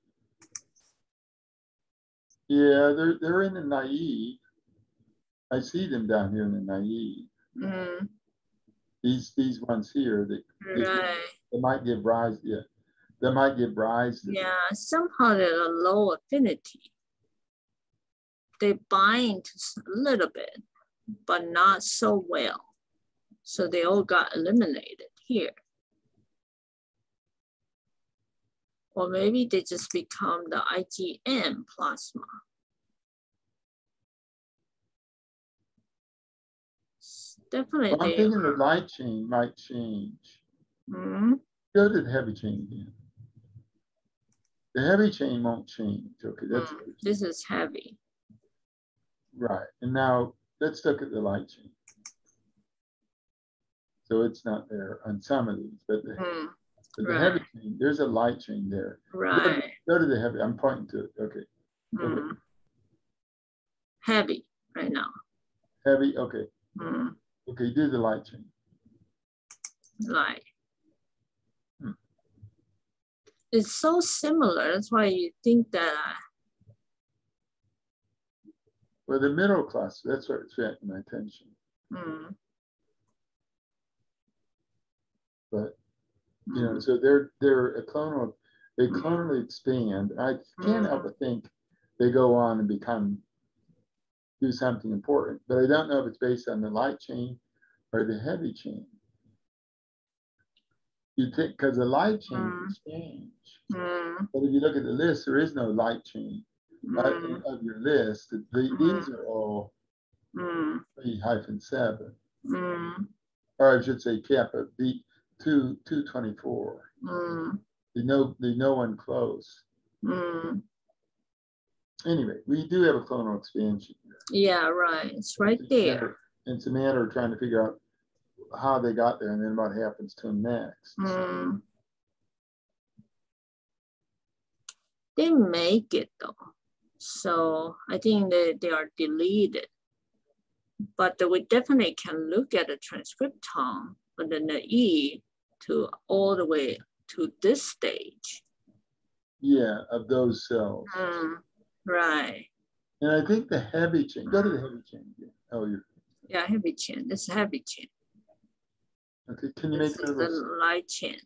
Yeah, they're in the naive. I see them down here in the naive. These ones here that they might give rise. Yeah, they might give rise to. Yeah, somehow they're a low affinity. They bind a little bit, but not so well. So they all got eliminated here. Or maybe they just become the IgM plasma. Definitely. Well, I'm thinking the light chain might change. Go to the heavy chain again. The heavy chain won't change. Okay, that's this is heavy. Right. And now let's look at the light chain. So it's not there on some of these, but the heavy chain, there's a light chain there. Right. Go to the heavy. I'm pointing to it. Okay. Okay. Heavy right now. Heavy. Okay. Okay. Do the light chain. Light. It's so similar. That's why you think that. Well, the middle class, that's what attracted my attention. But, you know, so they're a clonal, they clonally expand. I can't help but think they go on and do something important, but I don't know if it's based on the light chain or the heavy chain. You think, because the light chain can change. But if you look at the list, there is no light chain of your list. These are all 3-7. Or I should say kappa B 224. They know one close. Anyway, we do have a clonal expansion here. Yeah, right. It's right there. It's a matter of trying to figure out how they got there and then what happens to them next. They make it though. So I think that they are deleted. But we definitely can look at the transcriptome and then the E to all the way to this stage. Yeah, of those cells. Right. And I think the heavy chain, go to the heavy chain again. Oh, yeah, heavy chain. This is heavy chain. Okay, can you this make is the light chain?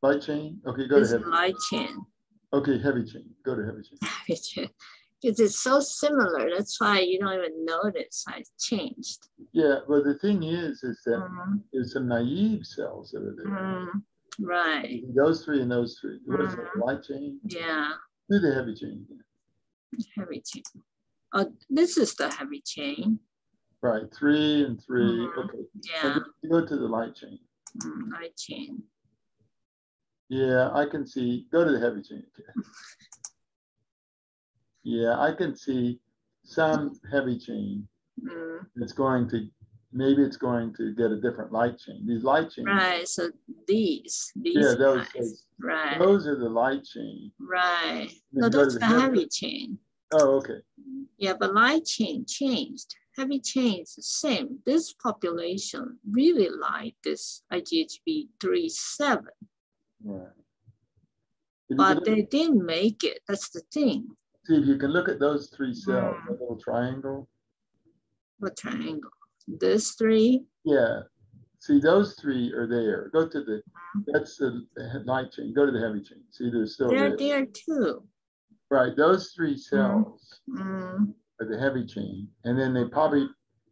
Light chain? Okay, go this to heavy. Light chain. Okay, heavy chain. Go to heavy chain. Heavy chain. Because it's so similar. That's why you don't even notice how it's changed. Yeah, well, the thing is that there's some naive cells that are there. Right. Those three and those three. What is that, light chain? Yeah. Do the heavy chain again. Heavy chain. Oh, this is the heavy chain. Right, 3 and 3. Okay. Yeah. Go to the light chain. Light chain. Yeah, I can see. Go to the heavy chain. Yeah, I can see some heavy chain. It's going to, maybe it's going to get a different light chain. These light chains. Right. So these. Yeah, those. Right. Those are the light chain. Right. No, that's the heavy chain. Oh, okay. Yeah, but light chain changed. Heavy chain is the same. This population really like this IGHV 3.7. Right. But they didn't make it. That's the thing. See, if you can look at those 3 cells, that little triangle. What triangle? This 3? Yeah. See, those 3 are there. Go to the, that's the light chain. Go to the heavy chain. See, they're still there. They're there too. Right, those 3 cells are the heavy chain. And then they probably,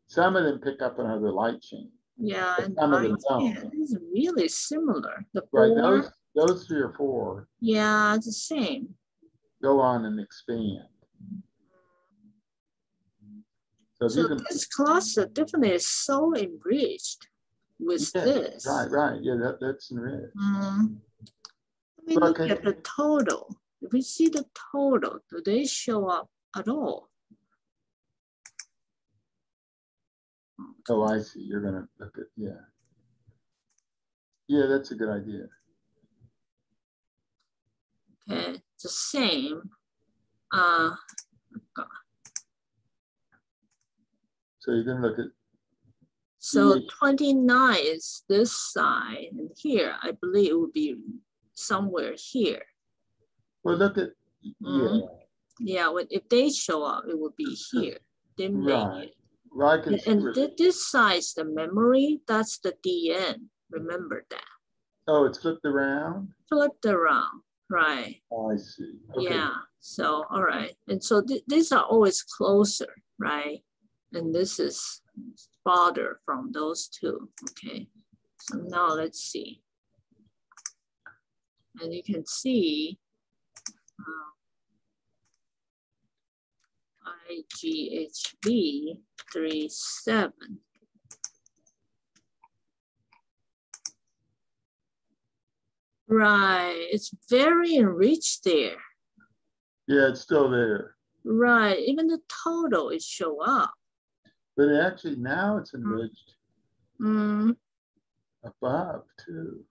some of them pick up another light chain. Yeah, and some of them don't. It's really similar. The 4, right, those 3 or 4. Yeah, it's the same. Go on and expand. So this cluster definitely is so enriched with this. Right. Yeah, that's enriched. Let me look at the total. If we see the total, do they show up at all? Oh, I see. You're going to look at, yeah. Yeah, that's a good idea. Okay, it's the same. So you're going to look at. So 29 is this side, and here, I believe it would be somewhere here. Well, look at, yeah. Yeah, if they show up, it would be here. They make it. Well, and this side is the memory, that's the DN. Remember that. Oh, it's flipped around? Flipped around, right. Oh, I see. Okay. Yeah, so, all right. And so these are always closer, right? And this is farther from those two, okay? So now let's see. And you can see IGHV 37. Right, it's very enriched there. Yeah, it's still there. Right, even the total is show up. But actually now it's enriched above too.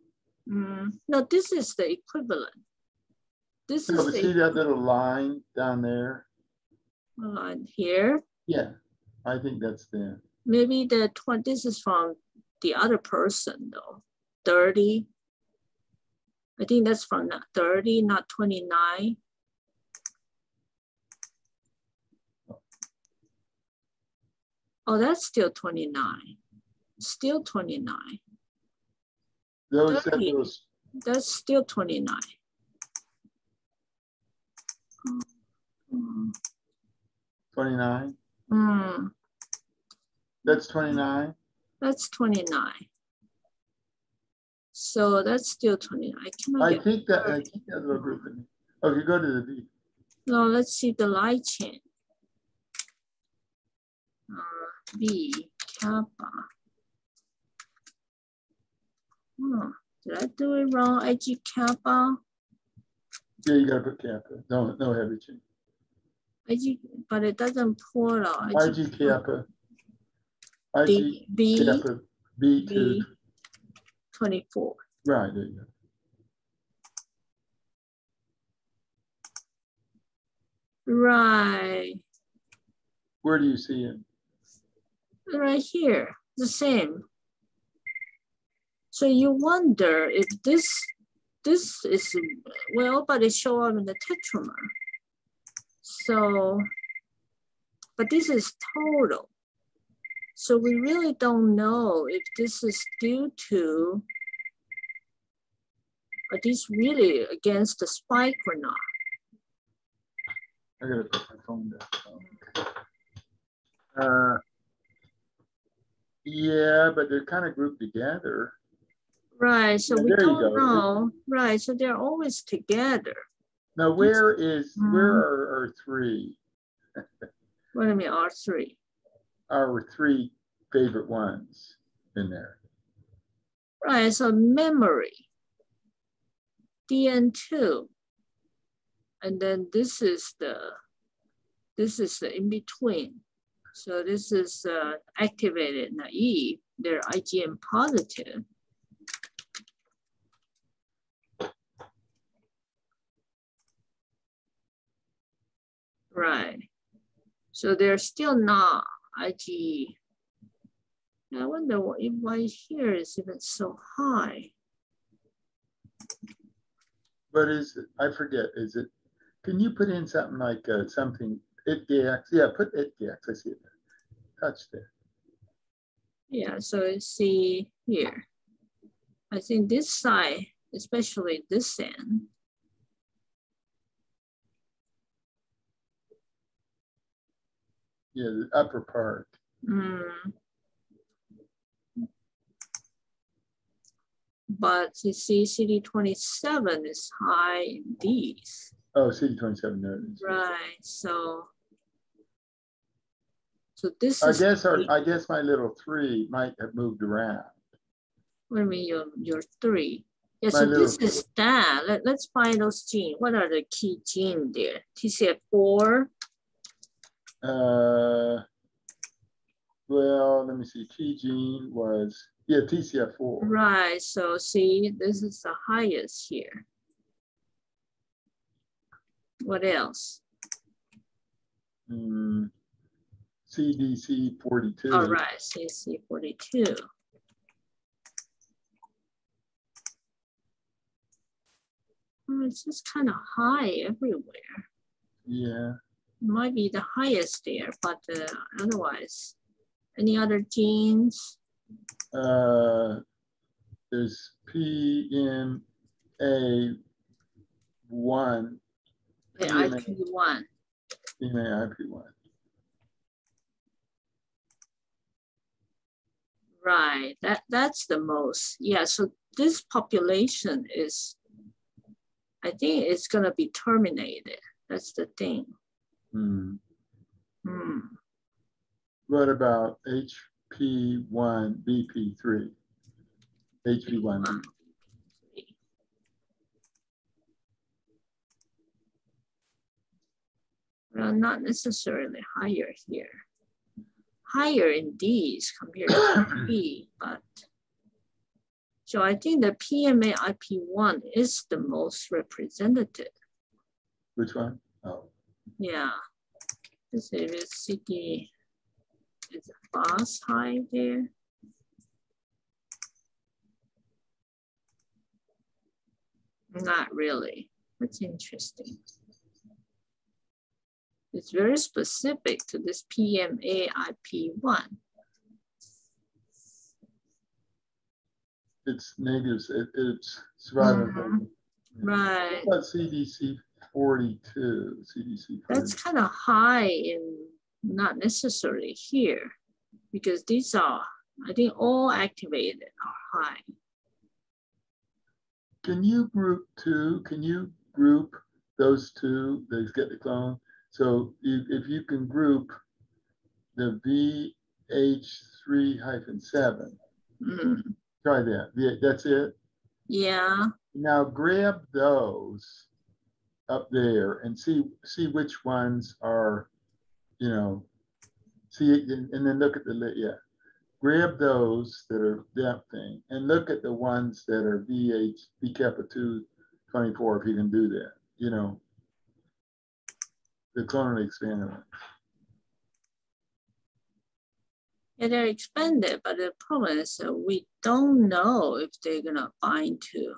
No, this is the equivalent. This is see that little line down there? Line here? Yeah, I think that's there. Maybe this is from the other person though, 30. I think that's from 30, not 29. Oh, that's still 29. Still 29. That's still 29. 29? That's 29? That's 29. So that's still 29. I think that little group. Okay, go to the V. No, let's see the light chain. V kappa. Did I do it wrong? IG kappa? Yeah, you gotta put kappa. No heavy chain. IG, but it doesn't pull out. IG kappa. IG kappa B2. 24. Right, there you go. Right. Where do you see it? Right here, the same. So you wonder if this is, well, but it show up in the tetramer. So, but this is total. So we really don't know if this is due to, are these really against the spike or not? I gotta put my phone down. Yeah, but they're kind of grouped together. Right, so we don't know. Right, so they're always together. Now, where are our three? What do you mean, R3? Our three favorite ones in there. Right, so memory, DN2, and then this is the in between. So this is activated naive. They're IgM positive. Right. So they're still not IG. I wonder why here is even so high. What is it? I forget. Is it? Can you put in something like something ItGAX? Yeah, put ItGAX. I see it there. Touch there. Yeah. So see here. I think this side, especially this end. Yeah, the upper part. But you see CD27 is high in these. Oh, CD27 notice. Right, so So this I is. I guess my little 3 might have moved around. What do you mean your 3? Yeah, My so this is that. Let's find those genes. What are the key genes there? TCF4. Well, let me see. Key gene was, yeah, TCF4. Right. So see, this is the highest here. What else? CDC42. All right, CDC42. It's just kind of high everywhere. Yeah. It might be the highest there, but otherwise, any other genes? There's PMA1. The IP1. PMA-IP1. Right, that's the most. Yeah, so this population is, I think it's gonna be terminated. That's the thing. What about HP1BP3? HP1. Well, not necessarily higher here. Higher in these compared to P, but so I think the PMA-IP1 is the most representative. Which one? Oh. Yeah. Let's say it's CD. Is it fast high there? Not really. That's interesting. It's very specific to this PMA-IP1. It's negatives. It's surviving. Right. What about CDC42? CDC42. That's kind of high in, not necessarily here, because these are, I think all activated are high. Can you group 2? Can you group those 2 that get the clone? So if you can group the VH3-7, try that. Yeah, that's it? Yeah. Now grab those up there and see which ones are, you know, see, and then look at the, grab those that are that thing and look at the ones that are VKappa224 if you can do that, you know. The clonally expanded one. Yeah, they're expanded, but the problem is we don't know if they're gonna bind to.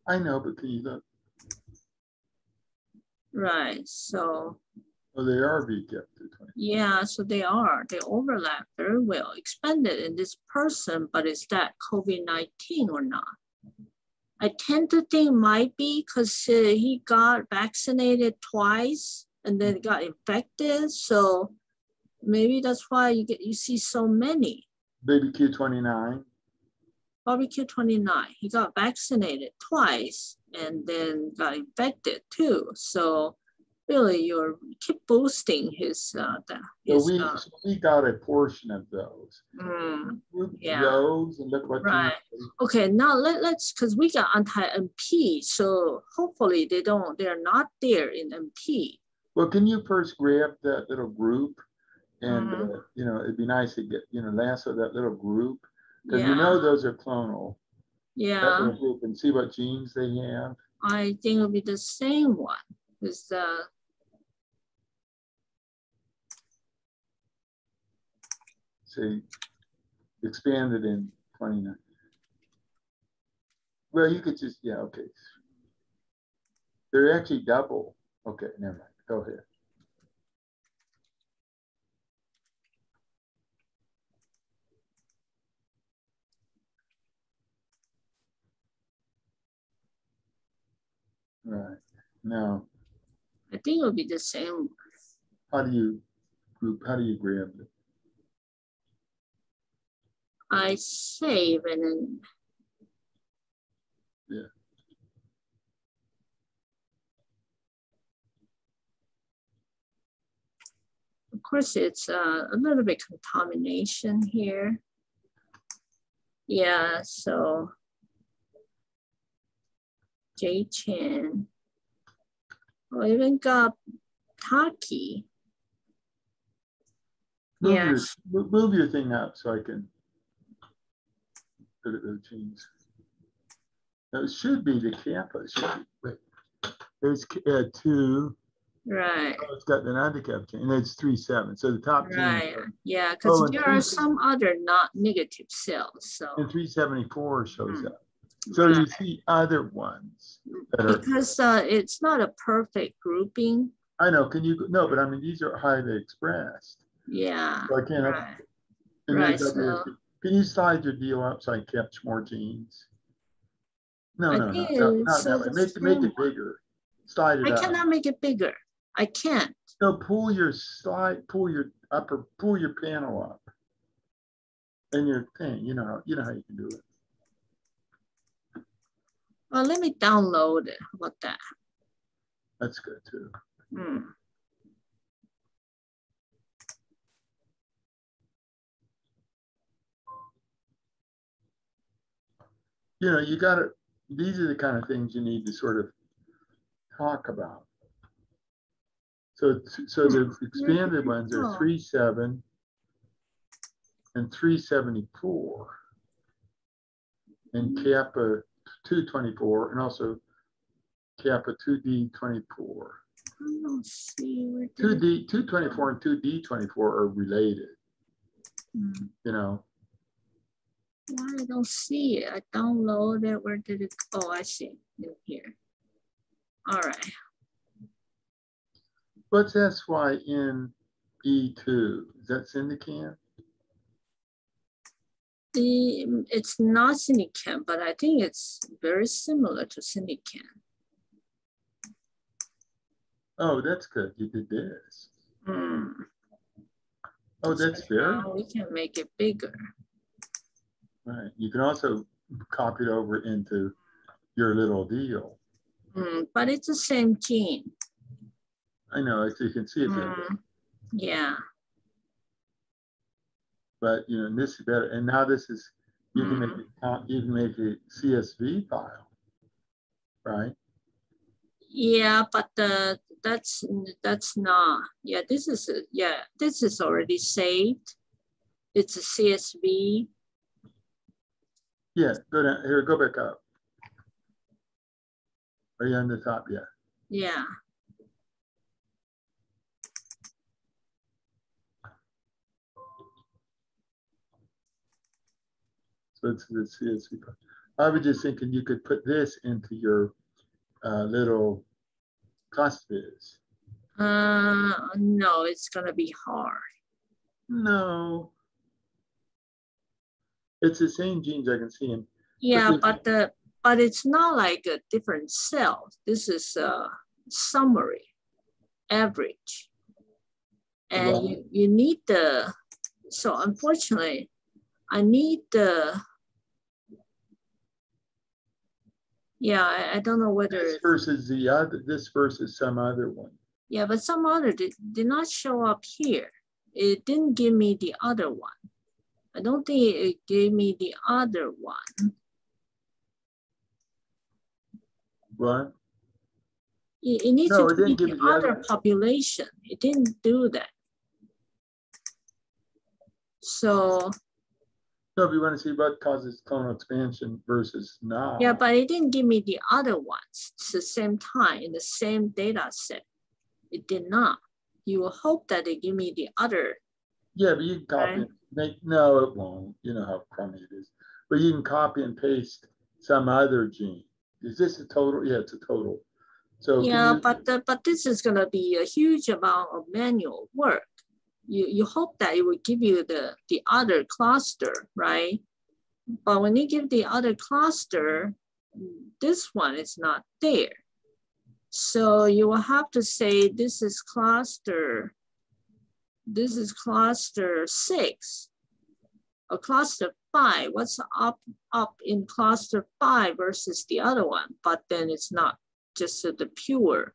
I know, but can you look? Right, so. Oh, they are VKappa224. Yeah, so they are. They overlap very well. Expanded in this person, but is that COVID-19 or not? I tend to think might be because he got vaccinated twice and then got infected. So maybe that's why you see so many. Baby Q29. Barbecue 29. He got vaccinated twice and then got infected too. So really, you keep boosting his. So we got a portion of those. Those and look what. Right. Okay. Now let's because we got anti-MP. So hopefully they're not there in MP. Well, can you first grab that little group, and you know, it'd be nice to get, you know, lasso that little group because you know those are clonal. Yeah. That little group and see what genes they have. I think it'll be the same one. Is See, expanded in 29. Well, you could just, okay. They're actually double. Okay, never mind. Go ahead. Right. Now, I think it'll be the same. How do you grab it? I save and then. Yeah. course, it's a little bit contamination here. Yeah, so J Chen. Oh, even got Taki. Move your thing up so I can look at the genes. It should be the kappa. It should be, wait. There's 2. Right. Oh, it's got the non-decap chain, and it's 3,7. So the top right. chain. Yeah, because there are some other not negative cells. So and 374 shows up. So you see other ones that because it's not a perfect grouping. I know. Can you no? But I mean, these are highly expressed. Yeah. So I can't. Right. Right. So, can you slide your deal up so I can catch more genes? No, not that way. Make it bigger. Slide it up. I cannot make it bigger. I can't. So pull your panel up. And your thing, you know how you can do it. Well, let me download it. How about that? That's good too. You know, you got to. These are the kind of things you need to sort of talk about. So the expanded ones are 3,7 and 374, and kappa 224, and also kappa 2D24. I don't see where 224 and 2D24 are related. You know. Why I don't see it? I downloaded it. Where did it? Oh, I see in here. All right. What's SYN E2? Is that Syndican? It's not Syndican, but I think it's very similar to Syndican. Oh, that's good. You did this. Oh, that's fair. Now we can make it bigger. Right. You can also copy it over into your little deal. But it's the same gene. I know. So you can see it better. Yeah. But you know, this is better. And now this is you can make a CSV file, right? Yeah, but that's not. Yeah, this is already saved. It's a CSV. Yeah, go down here. Go back up. Are you on the top yet? Yeah. So it's the CSV file. I was just thinking you could put this into your little ClassViz. No, it's gonna be hard. No. It's the same genes I can see in. Yeah, but it's not like a different cell. This is a summary, average. And you need so unfortunately, I need I don't know whether this versus the other, this versus some other one. Yeah, but some other did not show up here. It didn't give me the other one. I don't think it gave me the other one. What? It needs to give me the other population. It didn't do that. So. So if you want to see what causes clonal expansion versus not. Yeah, but it didn't give me the other ones at the same time in the same data set. It did not. You will hope that they give me the other. Yeah, but you can copy and make, no, it won't. You know how crummy it is. But you can copy and paste some other gene. Is this a total? Yeah, it's a total. So yeah, but this is gonna be a huge amount of manual work. You hope that it will give you the other cluster, right? But when you give the other cluster, this one is not there. So you will have to say this is cluster 6 or cluster 5. What's up in cluster 5 versus the other one? But then it's not just the pure,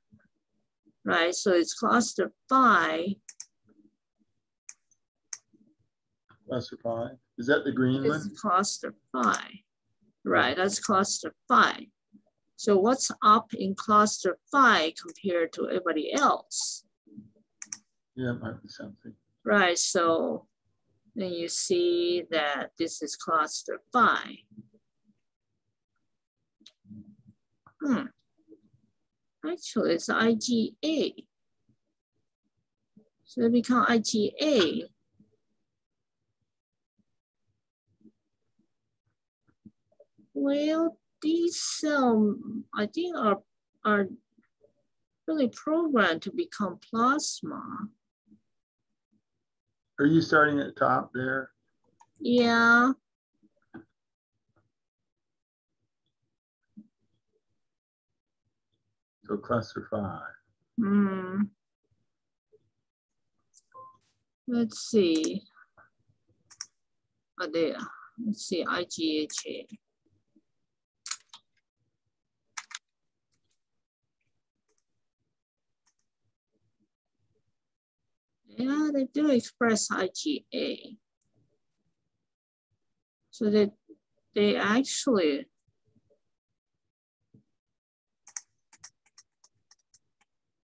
right? So it's cluster 5 Cluster 5. Is that the green one? It's cluster 5. Right, that's cluster 5. So what's up in cluster 5 compared to everybody else? Yeah, it might be something. Right, so then you see that this is cluster 5. Actually, it's IgA. So it becomes IgA. Well, these cells, I think, are really programmed to become plasma. Are you starting at the top there? Yeah. So cluster 5. Let's see. Oh, there. Let's see, IgHA. Yeah, they do express IgA. So that they actually,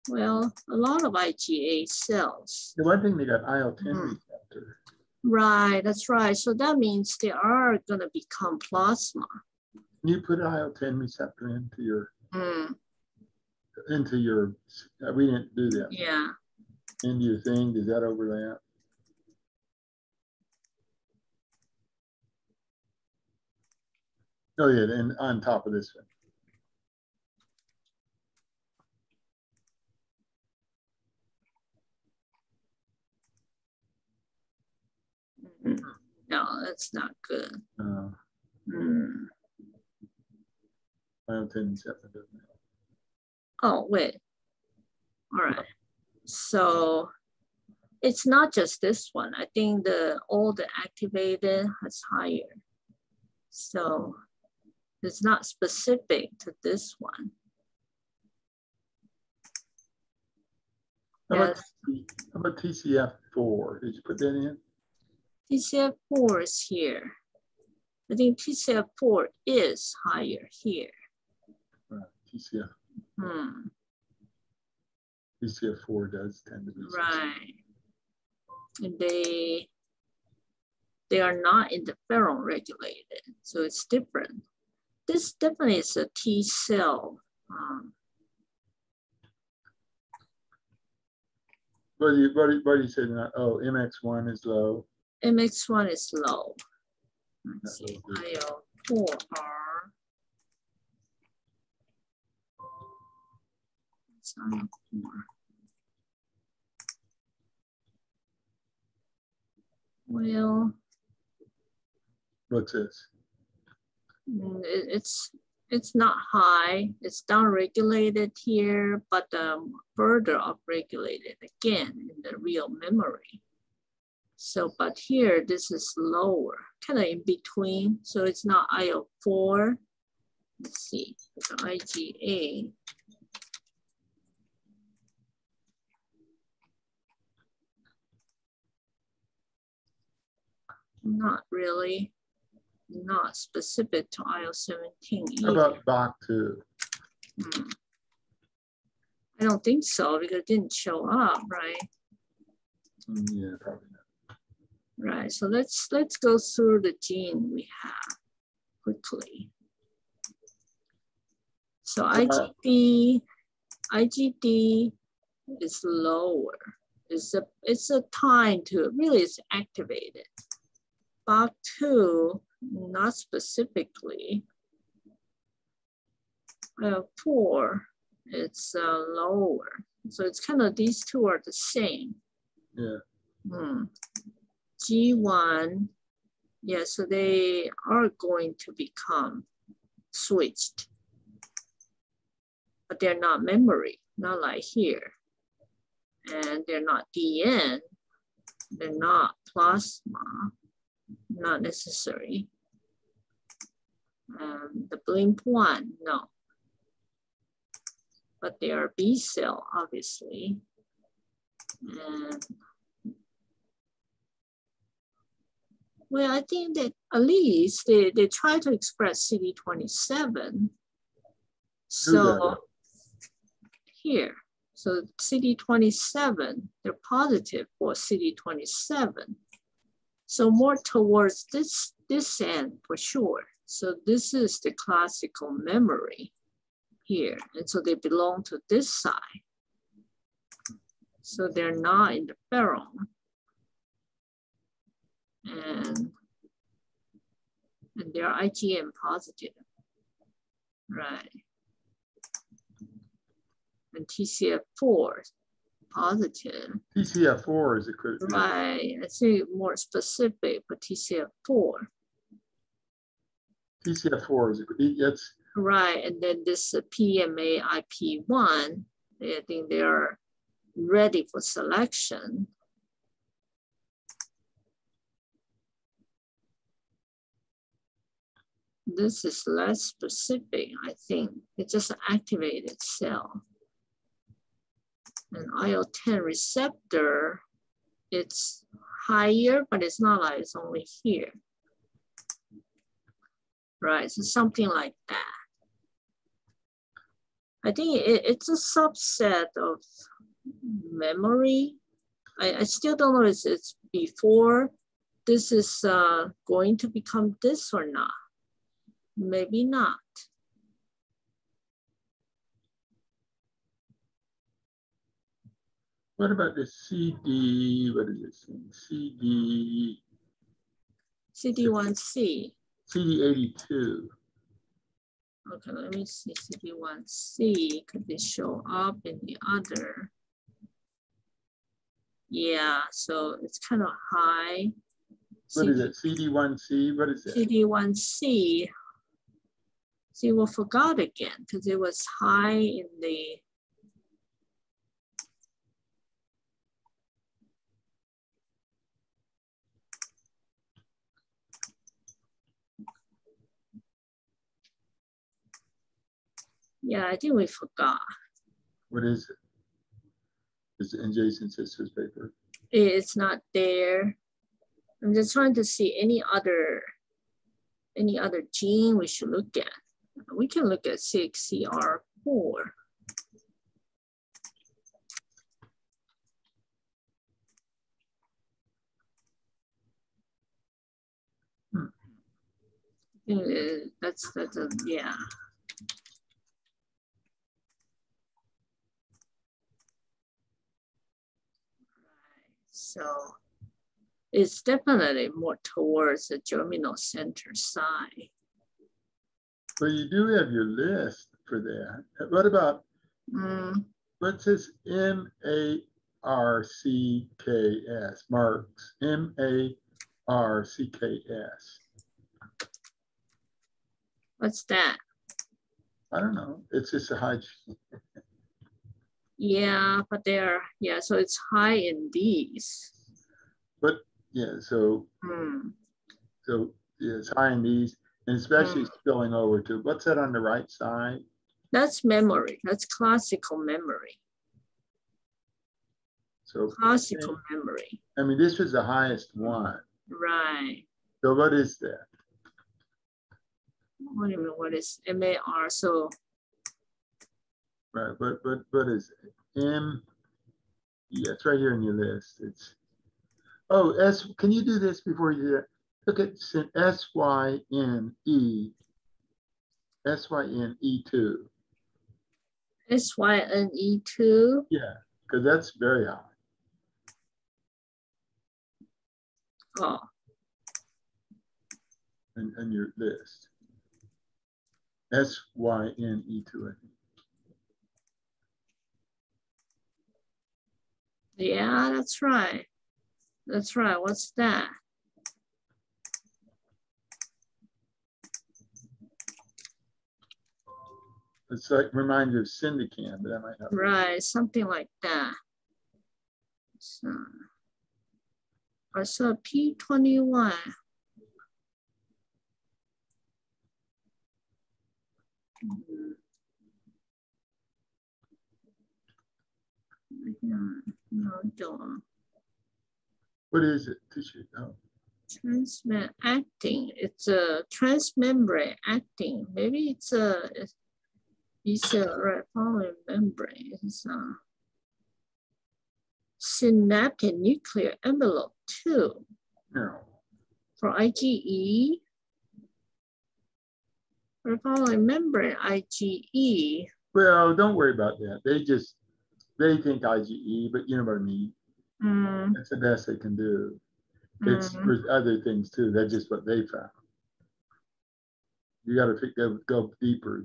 well, a lot of IgA cells. The one thing they got IL-10 receptor. Right, that's right. So that means they are gonna become plasma. You put an IL-10 receptor into your, we didn't do that. Yeah. Into your thing, does that overlap? Oh yeah, and on top of this one. No, that's not good. IL-10 receptor doesn't help. Oh, wait. All right. So it's not just this one. I think all the activated has higher. So it's not specific to this one. How about TCF4? Did you put that in? TCF4 is here. I think TCF4 is higher here. Right, TCF. TCF4 does tend to be. Right. And they are not interferon regulated, so it's different. This definitely is a T cell. What do you say? Oh, MX1 is low. MX1 is low. Let's see, IL4R. It's IL4. Well, what's this? It's not high. It's downregulated here, but further upregulated again in the real memory. So, but here this is lower, kind of in between. So it's not IL4. Let's see, the IgA. Not really, not specific to IL-17 How about BAC2? I don't think so because it didn't show up, right? Yeah, probably not. Right, so let's go through the gene we have quickly. So IgD is lower. It's a time to really is activated. BAC2, not specifically. 4, it's lower. So it's kind of, these two are the same. Yeah. G1, yeah, so they are going to become switched. But they're not memory, not like here. And they're not DN, they're not plasma, not necessary. The BLIMP1, no. But they are B cell, obviously. And Well, I think that at least they try to express CD27. So here, so CD27, they're positive for CD27. So more towards this end for sure. So this is the classical memory here. And so they belong to this side. So they're not in the ferron. And they're IgM positive, right? And TCF4 positive. TCF4 is a critical. Right, I say more specific for TCF4. TCF4 is it's right, and then this PMA IP1, I think they are ready for selection. This is less specific, I think. It's just an activated cell. And IL-10 receptor, it's higher, but it's not like it's only here. Right, so something like that. I think it's a subset of memory. I still don't know if it's before this is going to become this or not. Maybe not. What about the CD? What is this thing? CD1C. CD82. Okay, let me see CD1C. Could they show up in the other? Yeah, so it's kind of high. What is it? CD1C? What is that? CD1C. See, we forgot again because it was high in the. Yeah, I think we forgot. What is it? Is it in Jason Sister's paper? It's not there. I'm just trying to see any other gene we should look at. We can look at 6CR4. That's yeah. So it's definitely more towards the germinal center side. Well, you do have your list for that. What about, what's this MARCKS, Marks, MARCKS? What's that? I don't know. It's just a high gene. Yeah, but they're, yeah, so it's high in these. But yeah, so, so yeah, it's high in these, and especially spilling over to, what's that on the right side? That's memory, that's classical memory. So classical memory. I mean, this was the highest one. Right. So what is that? What do you mean, what is MAR? So. Right, but what is it? Yeah, it's right here in your list. It's, oh, can you do this before you do that? Look at SYNE2. SYNE2? Yeah, because that's very high. Oh. In your list. SYNE2, I think. Yeah, that's right. That's right. What's that? It's like remind you of Syndican, but I might have. Right, something like that. So, I saw P21. No, don't. What is it? Tissue. Oh. Transmembrane acting. It's a transmembrane acting. Maybe it's a right, following membrane. It's a synaptic nuclear envelope too. No. For IgE. For following membrane IgE. Well, don't worry about that. They think IgE, but you know what I mean. That's the best they can do. It's for other things too. That's just what they found. You got to go deeper.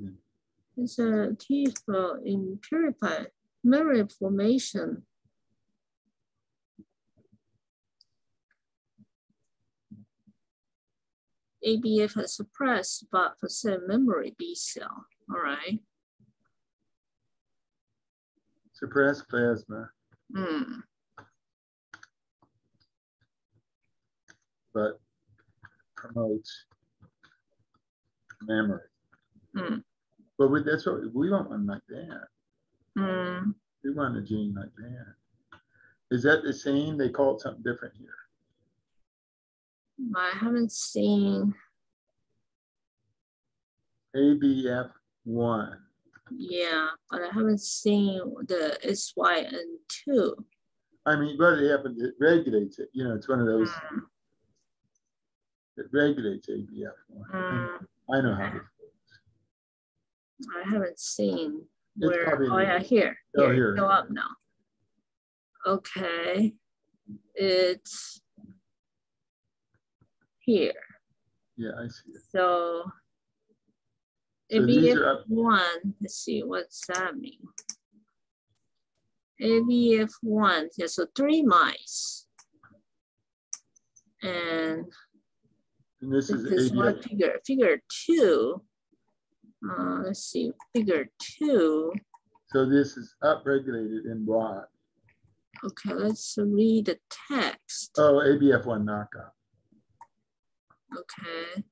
It's a T cell in purified membrane formation. ABF has suppressed but percent memory B cell. All right. Suppressed plasma. But promotes memory. But that's what we want one like that. We want a gene like that. Is that the same? They call it something different here. I haven't seen ABF1. Yeah, but I haven't seen the SYN2. I mean, but it happens, it regulates it. You know, it's one of those that regulates ABF1. I know how this works. I haven't seen It's where. Oh yeah, here. Here. Go up now. Okay, it's here. Yeah, I see it. So ABF1, let's see, what's that mean? ABF1, yeah, so 3 mice. And this is what figure? Figure 2. Let's see, figure 2. So this is upregulated in what? Okay, let's read the text. Oh, ABF1 knockout. Okay.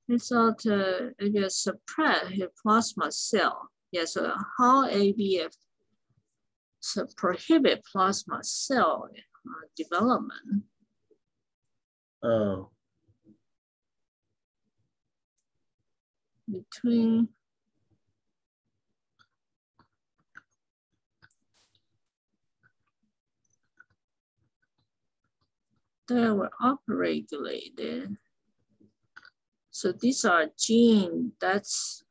It's out to suppress plasma cell. Yeah, so how ABF prohibit plasma cell development. Oh. Between they were upregulated. So these are genes that's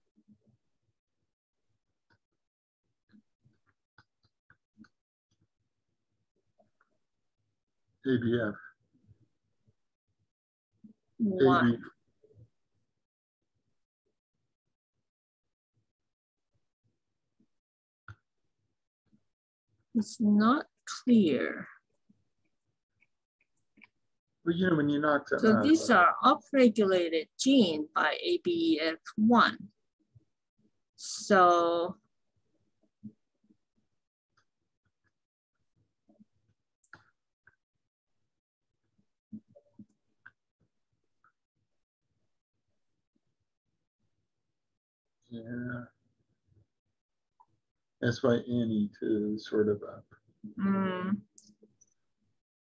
ABF. one. It's not clear. Well, you know, when you knock something So out, these are upregulated gene by ABF1. So yeah. That's why NE2 is sort of up.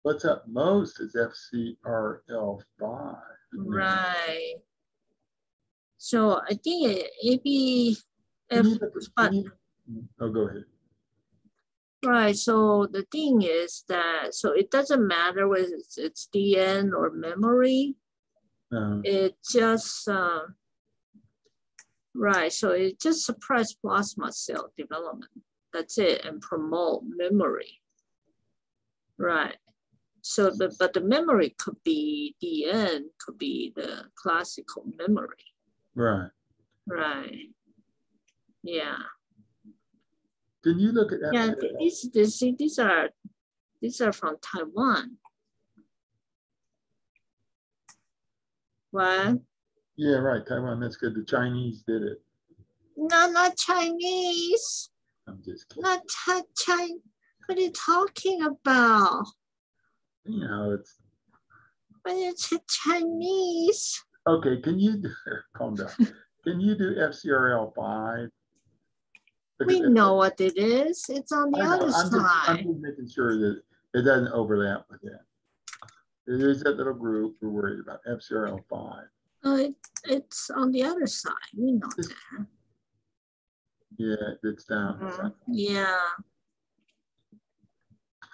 What's up most is FCRL5. Right. So I think oh, go ahead. Right. So the thing is that it doesn't matter whether it's DN or memory. It just right. So it just suppresses plasma cell development. That's it, and promote memory. Right. So, but the memory could be DN, could be the classical memory. Right. Right. Yeah. Can you look at that? Yeah, these are from Taiwan. What? Yeah, right. Taiwan. That's good. The Chinese did it. No, not Chinese. I'm just kidding. Not Chinese. What are you talking about? You know, But it's Chinese. Okay, can you do, calm down. Can you do FCRL5? We know what it is. It's on the other side. I'm just making sure that it doesn't overlap with that. It is that little group we're worried about, FcRl5. It's on the other side. We know that. Yeah, it's down. Yeah.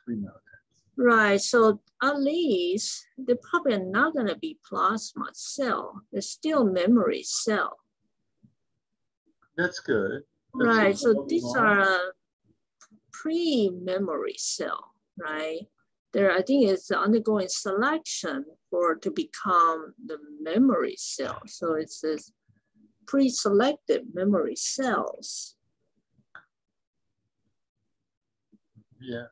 We know that. Right. So at least they're probably not going to be plasma cell. They're still memory cell. That's good. Right. So these are a pre-memory cell, right? I think it's undergoing selection to become the memory cell. So it's this pre-selected memory cells. Yeah.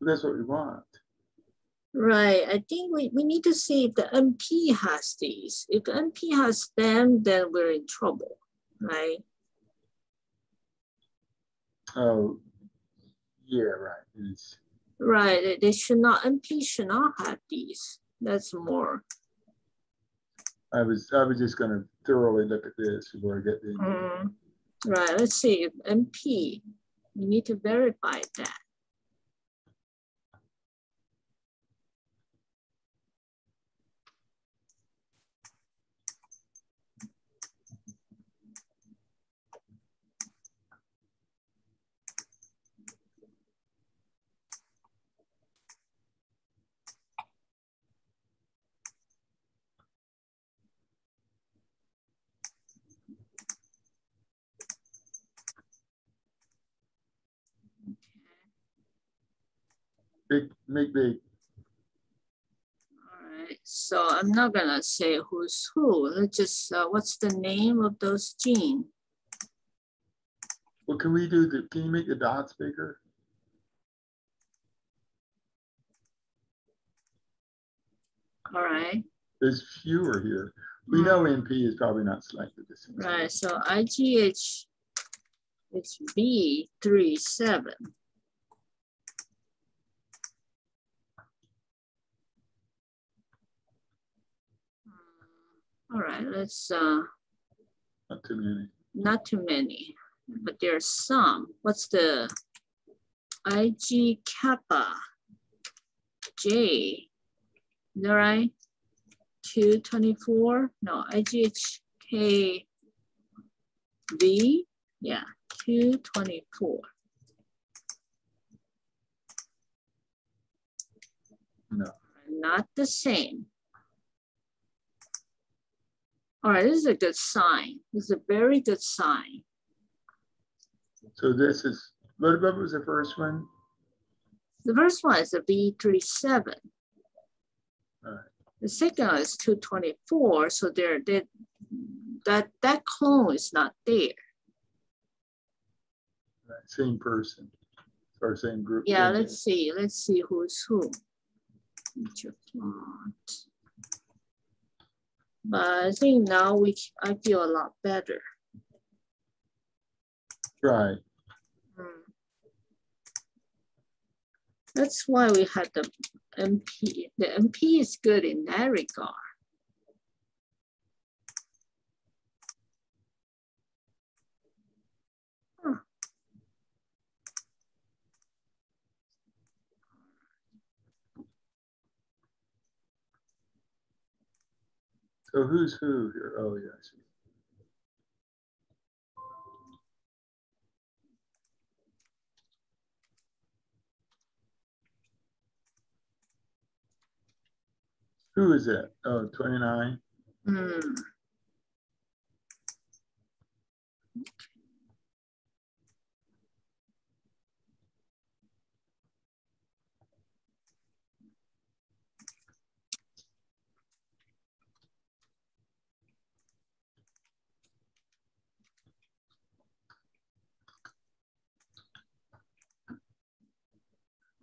That's what we want. Right. I think we need to see if the MP has these. If the MP has them, then we're in trouble, right? Oh, yeah, right. Right. They should not, MP should not have these. That's more. I was just going to thoroughly look at this before I get the. Right. Let's see if MP. We need to verify that. Make big. All right, so I'm not gonna say who's who. Let's just, what's the name of those genes? Well, can you make the dots bigger? All right. There's fewer here. We know NP is probably not selected the same. Right, so IGH is B37. All right, let's not too many. Not too many, but there's some. What's the IG kappa J? Is that right? 224? No, IGHK V? Yeah, 224. No. Not the same. All right, this is a good sign. This is a very good sign. So this is, what was the first one? The first one is a B37. All right. The second one is 224. So that clone is not there. Right. Same person or same group. Yeah, let's see. Let's see who's who. But I think now I feel a lot better. Right. That's why we had the MP. The MP is good in that regard. Huh. So who's who here? Oh, yeah, I see. Who is that? Oh, 29.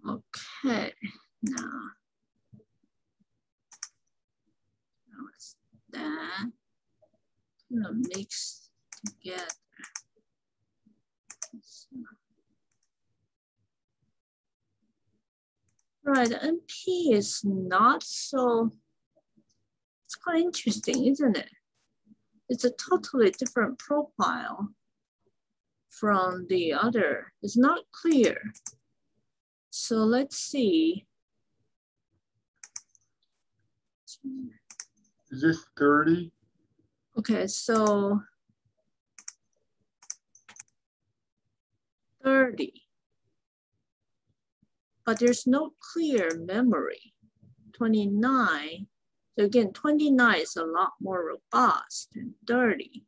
Okay, now what's that? I'm gonna mix together. Right, the NP is not so, it's quite interesting, isn't it? It's a totally different profile from the other. It's not clear. So let's see. Is this 30? Okay, so 30. But there's no clear memory. 29. So again, 29 is a lot more robust than 30.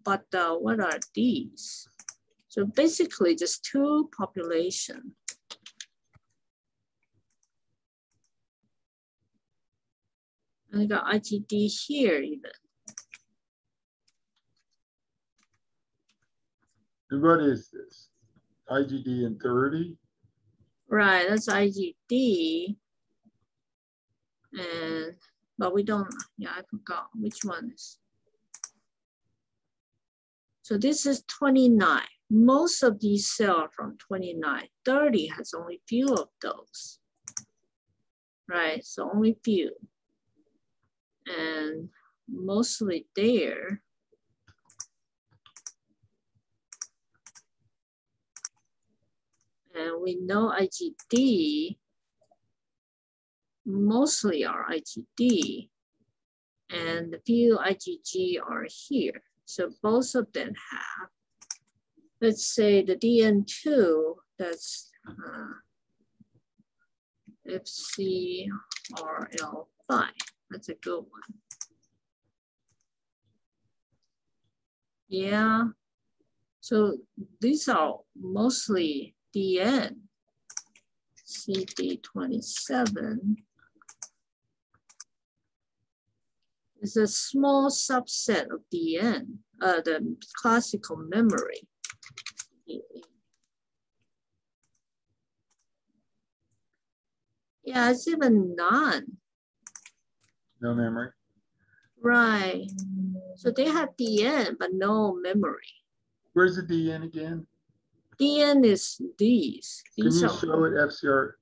But what are these? So basically just two populations. And I got IgD here even. And what is this? IgD in 30? Right, that's IgD. And, but we don't, yeah, I forgot which one is. So this is 29. Most of these cells are from 29. 30 has only few of those. Right, so only few. And mostly there. And we know IgD mostly are IgD, and the few IgG are here. So both of them have, let's say the DN2, that's FcRL5. That's a good one. Yeah, so these are mostly DN, CD27. Is a small subset of DN, the classical memory. Yeah, it's even none. No memory. Right. So they have DN, but no memory. Where's the DN again? DN is these. Can you are, show it, FCR?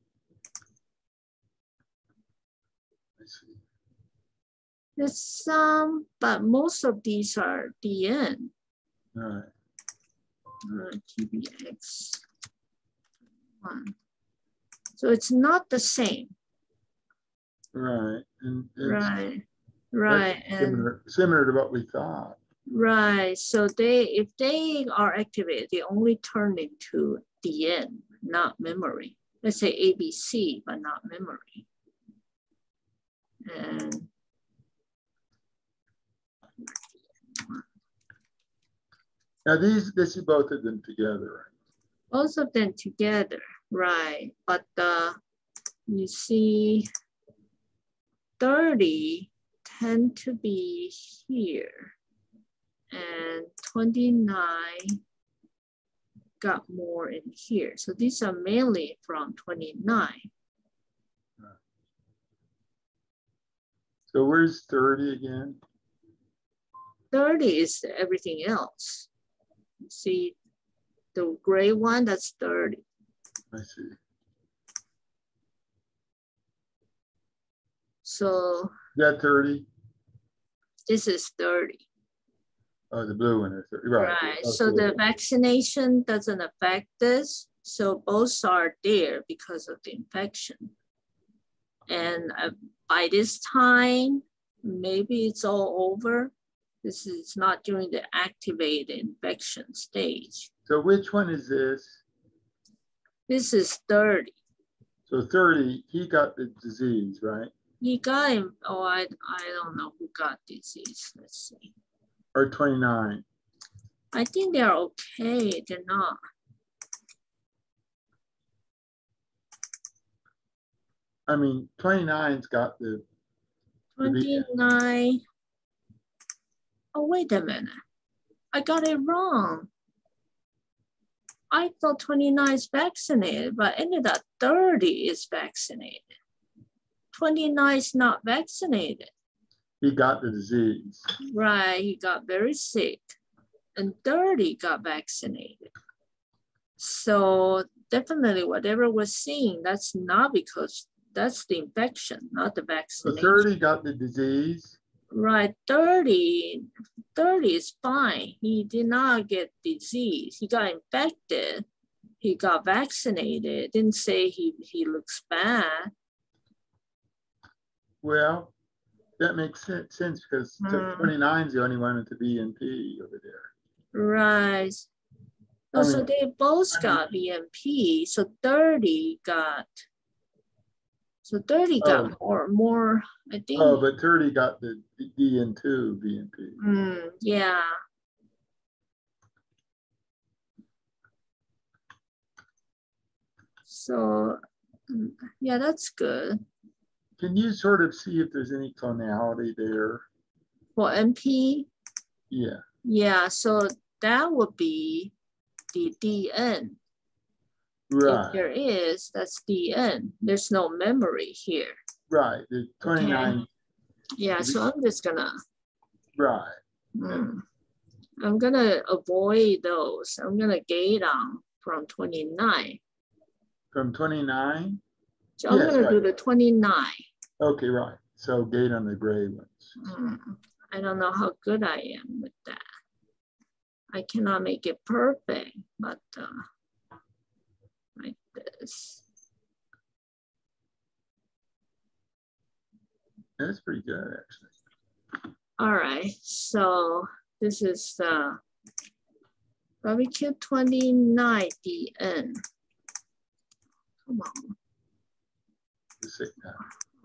There's some, but most of these are DN. All right. TBX. So it's not the same. Right. And Right. Similar to what we thought. Right. So if they are activated, they only turn into DN, not memory. Let's say ABC, but not memory. And now this is both of them together. Both of them together, right? But you see, 30 tend to be here, and 29 got more in here. So these are mainly from 29. So where's 30 again? 30 is everything else. You see the gray one, that's 30. I see. So that 30? This is 30. Oh, the blue one is 30. Right. Right. So the vaccination doesn't affect this. So both are there because of the infection. And by this time, maybe it's all over. This is not during the activated infection stage. So which one is this? This is 30. So 30, he got the disease, right? He got him. Oh, I don't know who got disease. Let's see. Or 29. I think they're okay. They're not. I mean, 29's got the 29. Oh, wait a minute. I got it wrong. I thought 29 is vaccinated, but ended up 30 is vaccinated. 29 is not vaccinated. He got the disease. Right, he got very sick. And 30 got vaccinated. So definitely whatever we're seeing, that's not because that's the infection, not the vaccination. So 30 got the disease. Right, 30 30 is fine. He did not get disease. He got infected. He got vaccinated. Didn't say he looks bad. Well, that makes sense because 29 is the only one with the BNP over there. Right. Oh, so they both got BNP. So 30 got. So 30 got more, I think. Oh, but 30 got the DN2 BNP. Yeah. So, yeah, that's good. Can you sort of see if there's any clonality there? For MP? Yeah. Yeah, so that would be the DN. Right. If there is, that's DN. There's no memory here. Right. The 29. Okay. Yeah, so I'm just gonna. Right. I'm gonna avoid those. I'm gonna gate on from 29. From 29? So I'm gonna do the 29. Okay, right. So gate on the gray ones. I don't know how good I am with that. I cannot make it perfect, but like this. That's pretty good, actually. All right, so this is barbecue 29 DN. Come on.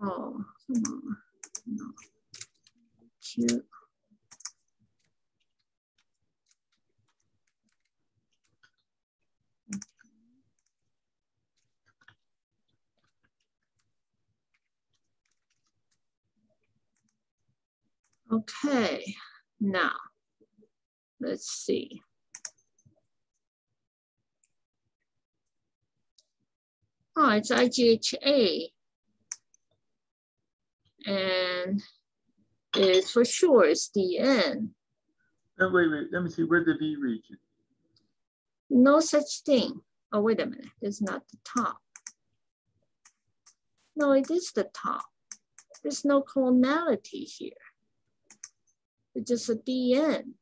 Oh, come on. No. Cute. Okay, now let's see. Oh, it's IGHA. And it's for sure it's DN. Oh, wait, let me see, where's the V region? No such thing. Oh, wait a minute, it's not the top. No, it is the top. There's no clonality here. It's just a DN.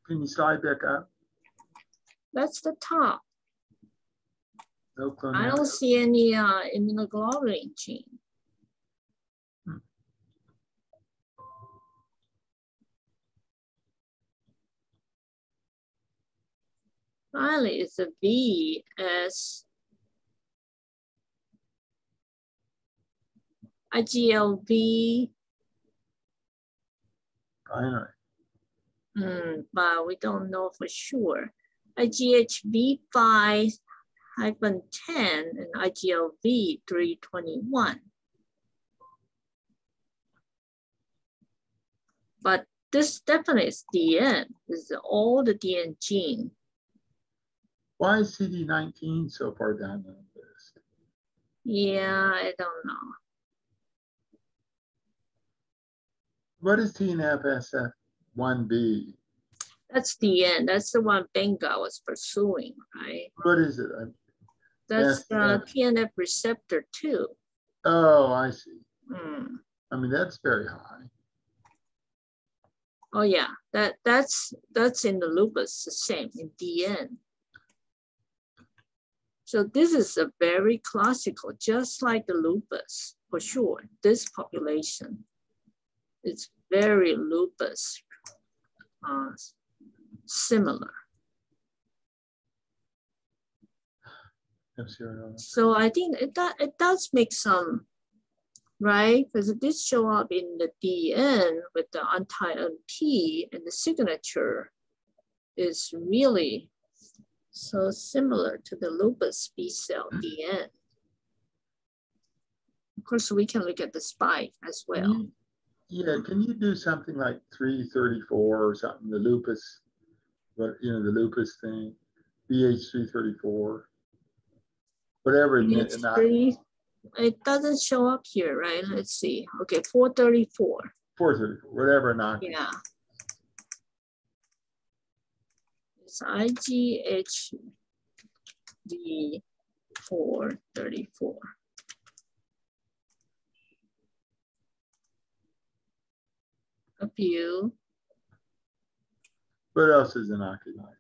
Can you slide back up? That's the top. No clonality. I don't see any immunoglobulin gene. Finally, it's a V as IGLV. Finally. But we don't know for sure. IGHV5-10 and IGLV 321. But this definitely is DN. This is all the DN gene. Why is CD19 so far down the list? Yeah, I don't know. What is TNF-SF1B? That's DN. That's the one Benga was pursuing, right? What is it? That's the TNF receptor 2. Oh, I see. I mean, that's very high. Oh yeah, that's in the lupus, the same in DN. So this is a very classical, just like the lupus, for sure. This population is very lupus similar. So I think it does make some, right? Because it did show up in the DN with the anti-NP, and the signature is really so similar to the lupus B cell DN. Of course, we can look at the spike as well. Yeah, can you do something like 334 or something, the lupus, but the lupus thing, BH334, whatever. It doesn't show up here, right? Let's see. Okay, 434. 434, whatever not. Yeah. It's IGHV 434. A few. What else is an Aki-like?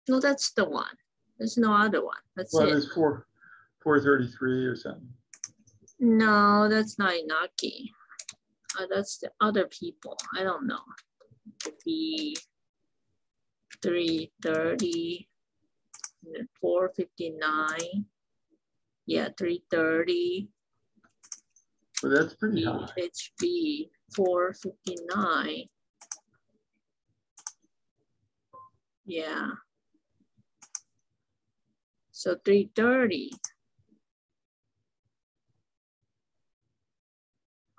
No, that's the one. There's no other one. That's well, it. There's 433 or something. No, that's not Inaki. That's the other people. I don't know. Could be 330, 459. Yeah, 330. Well, that's pretty high. HB 459. Yeah. So 330.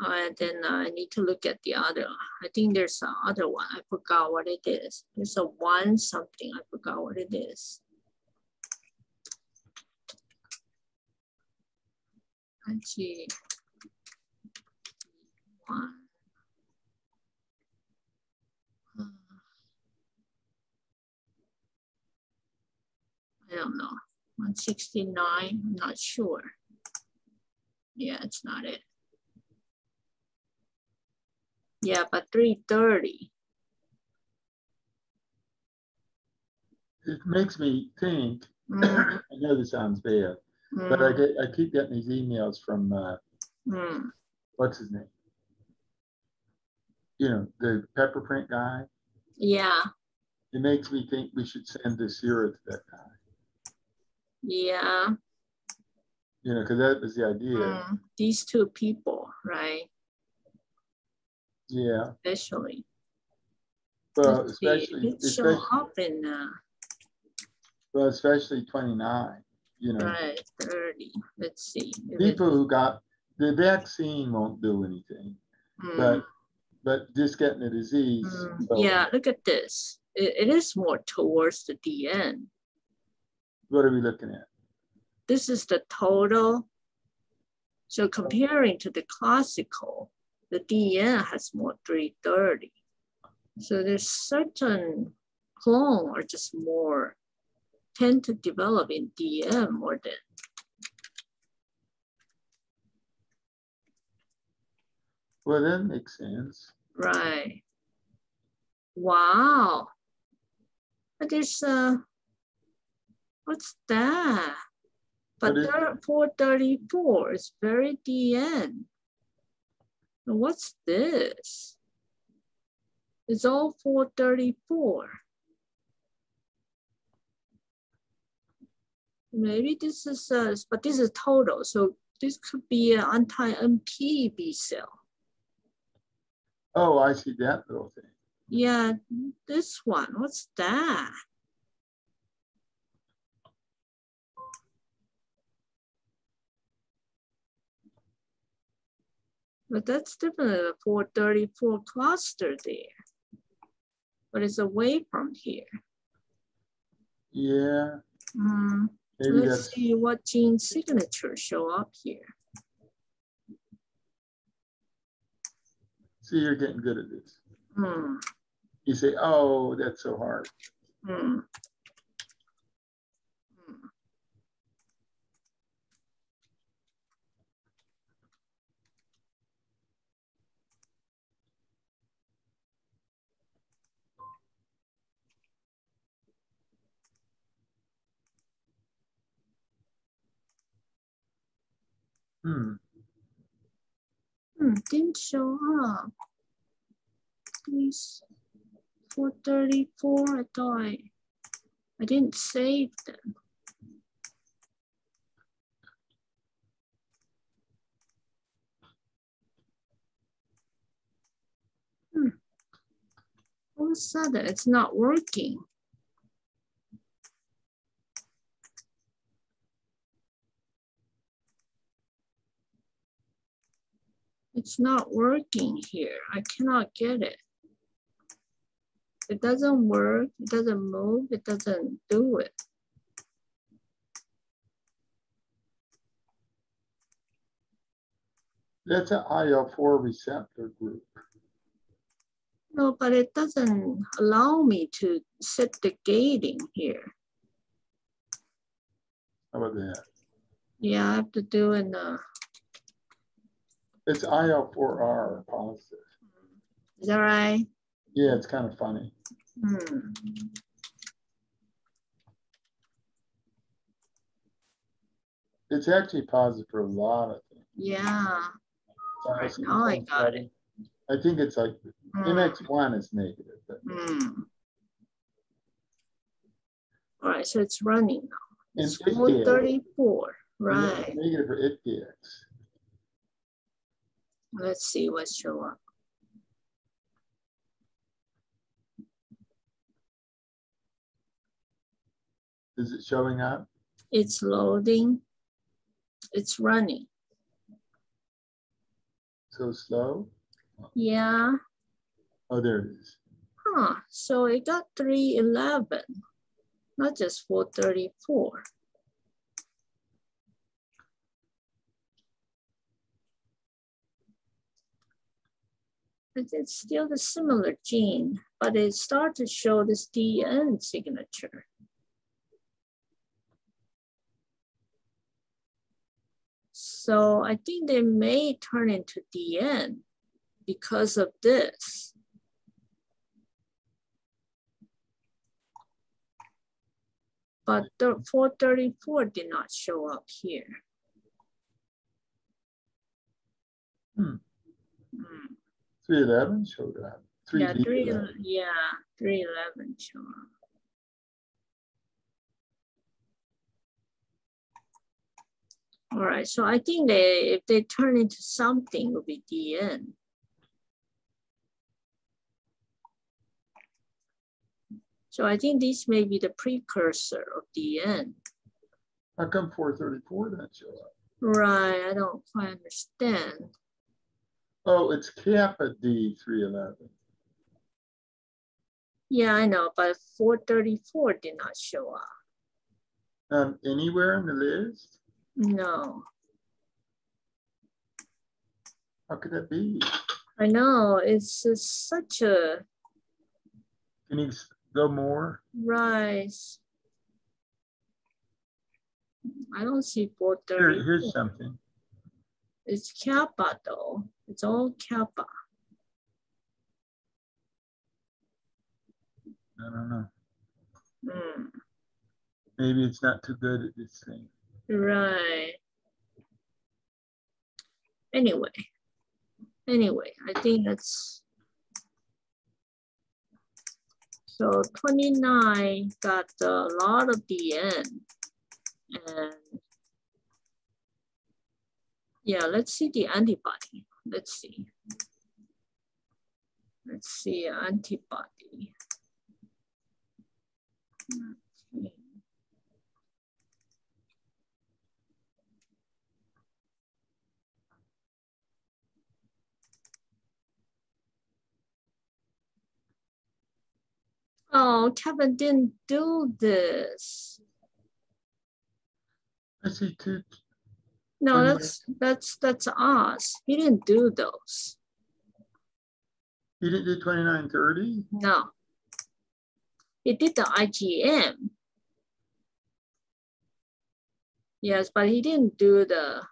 And then I need to look at the other. I think there's another one. I forgot what it is. There's a one something. I forgot what it is. Actually, one. I don't know. 169. I'm not sure. Yeah, it's not it. Yeah, but 330. It makes me think, I know this sounds bad, but I keep getting these emails from, what's his name? You know, the pepper print guy. Yeah. It makes me think we should send the Sierra to that guy. Yeah. You know, because that was the idea. These two people, right? Yeah. Especially. Well, especially up in, well, especially 29. You know. Right, 30. Let's see. People who got the vaccine won't do anything, but just getting the disease. Yeah, look at this. It is more towards the DN. What are we looking at? This is the total. So comparing to the classical, the DN has more 330. So there's certain clone are just more tend to develop in DM more than. Well, that makes sense. Right. Wow. But there's what's that? But 434 is very DN. What's this? It's all 434. Maybe this is, but this is total. So this could be an anti-MP B cell. Oh, I see that little thing. Yeah, this one, what's that? But that's definitely a 434 cluster there. But it's away from here. Yeah. Let's see what gene signatures show up here. See, you're getting good at this. You say, oh, that's so hard. Didn't show up. Please, 434. I thought I didn't save them. All of a sudden, it's not working. It's not working here. I cannot get it. It doesn't work. It doesn't move. It doesn't do it. That's an IL-4 receptor group. No, but it doesn't allow me to set the gating here. How about that? Yeah, I have to do in It's IL-4R positive. Is that right? Yeah, it's kind of funny. It's actually positive for a lot of things. Yeah. So Right now I got it. I think it's like MX1 is negative. But... All right, so it's running now. It's and 434, right? Negative for ITDX. Let's see what show up. Is it showing up? It's loading. It's running. So slow? Yeah. Oh, there it is. Huh, so it got 311, not just 434. It's still the similar gene, but it started to show this DN signature. So I think they may turn into DN because of this. But the 434 did not show up here. 311 showed up. 311 showed up. All right, so I think if they turn into something, it will be DN. So I think this may be the precursor of DN. How come 434 didn't show up? Right, I don't quite understand. Oh, it's kappa D311. Yeah, I know, but 434 did not show up. Anywhere in the list? No. How could that be? I know, it's such a... Can you go more? Right. I don't see 434. Here's something. It's kappa though. It's all kappa. I don't know. Maybe it's not too good at this thing. Right. Anyway, I think that's... So 29 got a lot of DN. And yeah, let's see the antibody. Let's see antibody. Okay. Oh, Kevin didn't do this. I see two. No, that's us. He didn't do those. He didn't do 2930? No. He did the IgM. Yes, but he didn't do the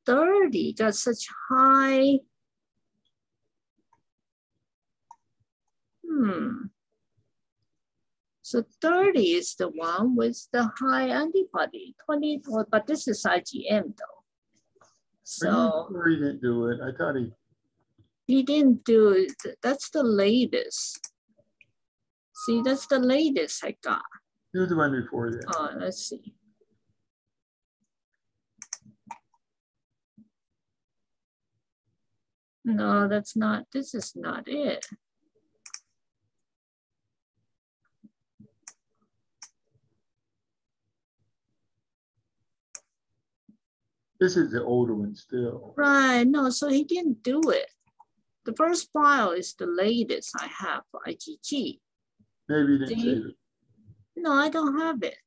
30. Got such high. So 30 is the one with the high antibody. 20, but this is IgM though. So he didn't do it. I thought he didn't do it. That's the latest. See, that's the latest I got. Do the one before that. Oh, let's see. No, that's not. This is not it. This is the older one still. Right, no, so he didn't do it. The first file is the latest I have for IgG. Maybe you didn't save it. No, I don't have it.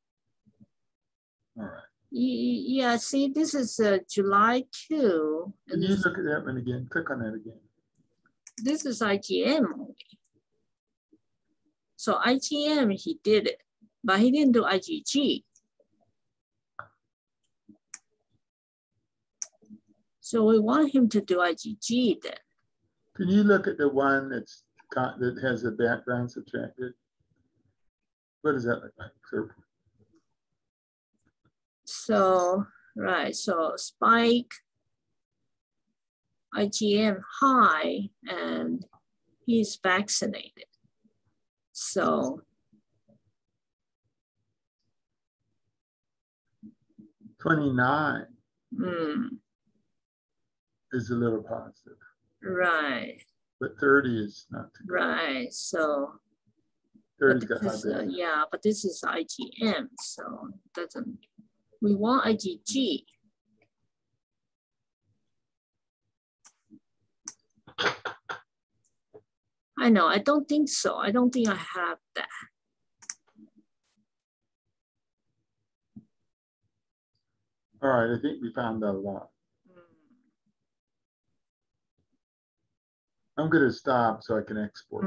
All right. Yeah, see, this is July 2. Can you look at that one again? Click on that again. This is IgM only. So IgM, he did it, but he didn't do IgG. So we want him to do IgG then. Can you look at the one that has the background subtracted? What does that look like? So, right, so spike, IgM high, and he's vaccinated. So 29 is a little positive. Right. But 30 is not too good. Right. So 30's got high beta. yeah, but this is IgM, so it doesn't. We want IgG. I know, I don't think so. I don't think I have that. All right, I think we found out a lot. I'm going to stop so I can export.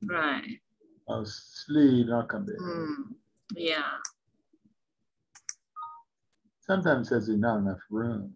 Right. I'll sleep and I'll come back. Yeah. Sometimes there's not enough room.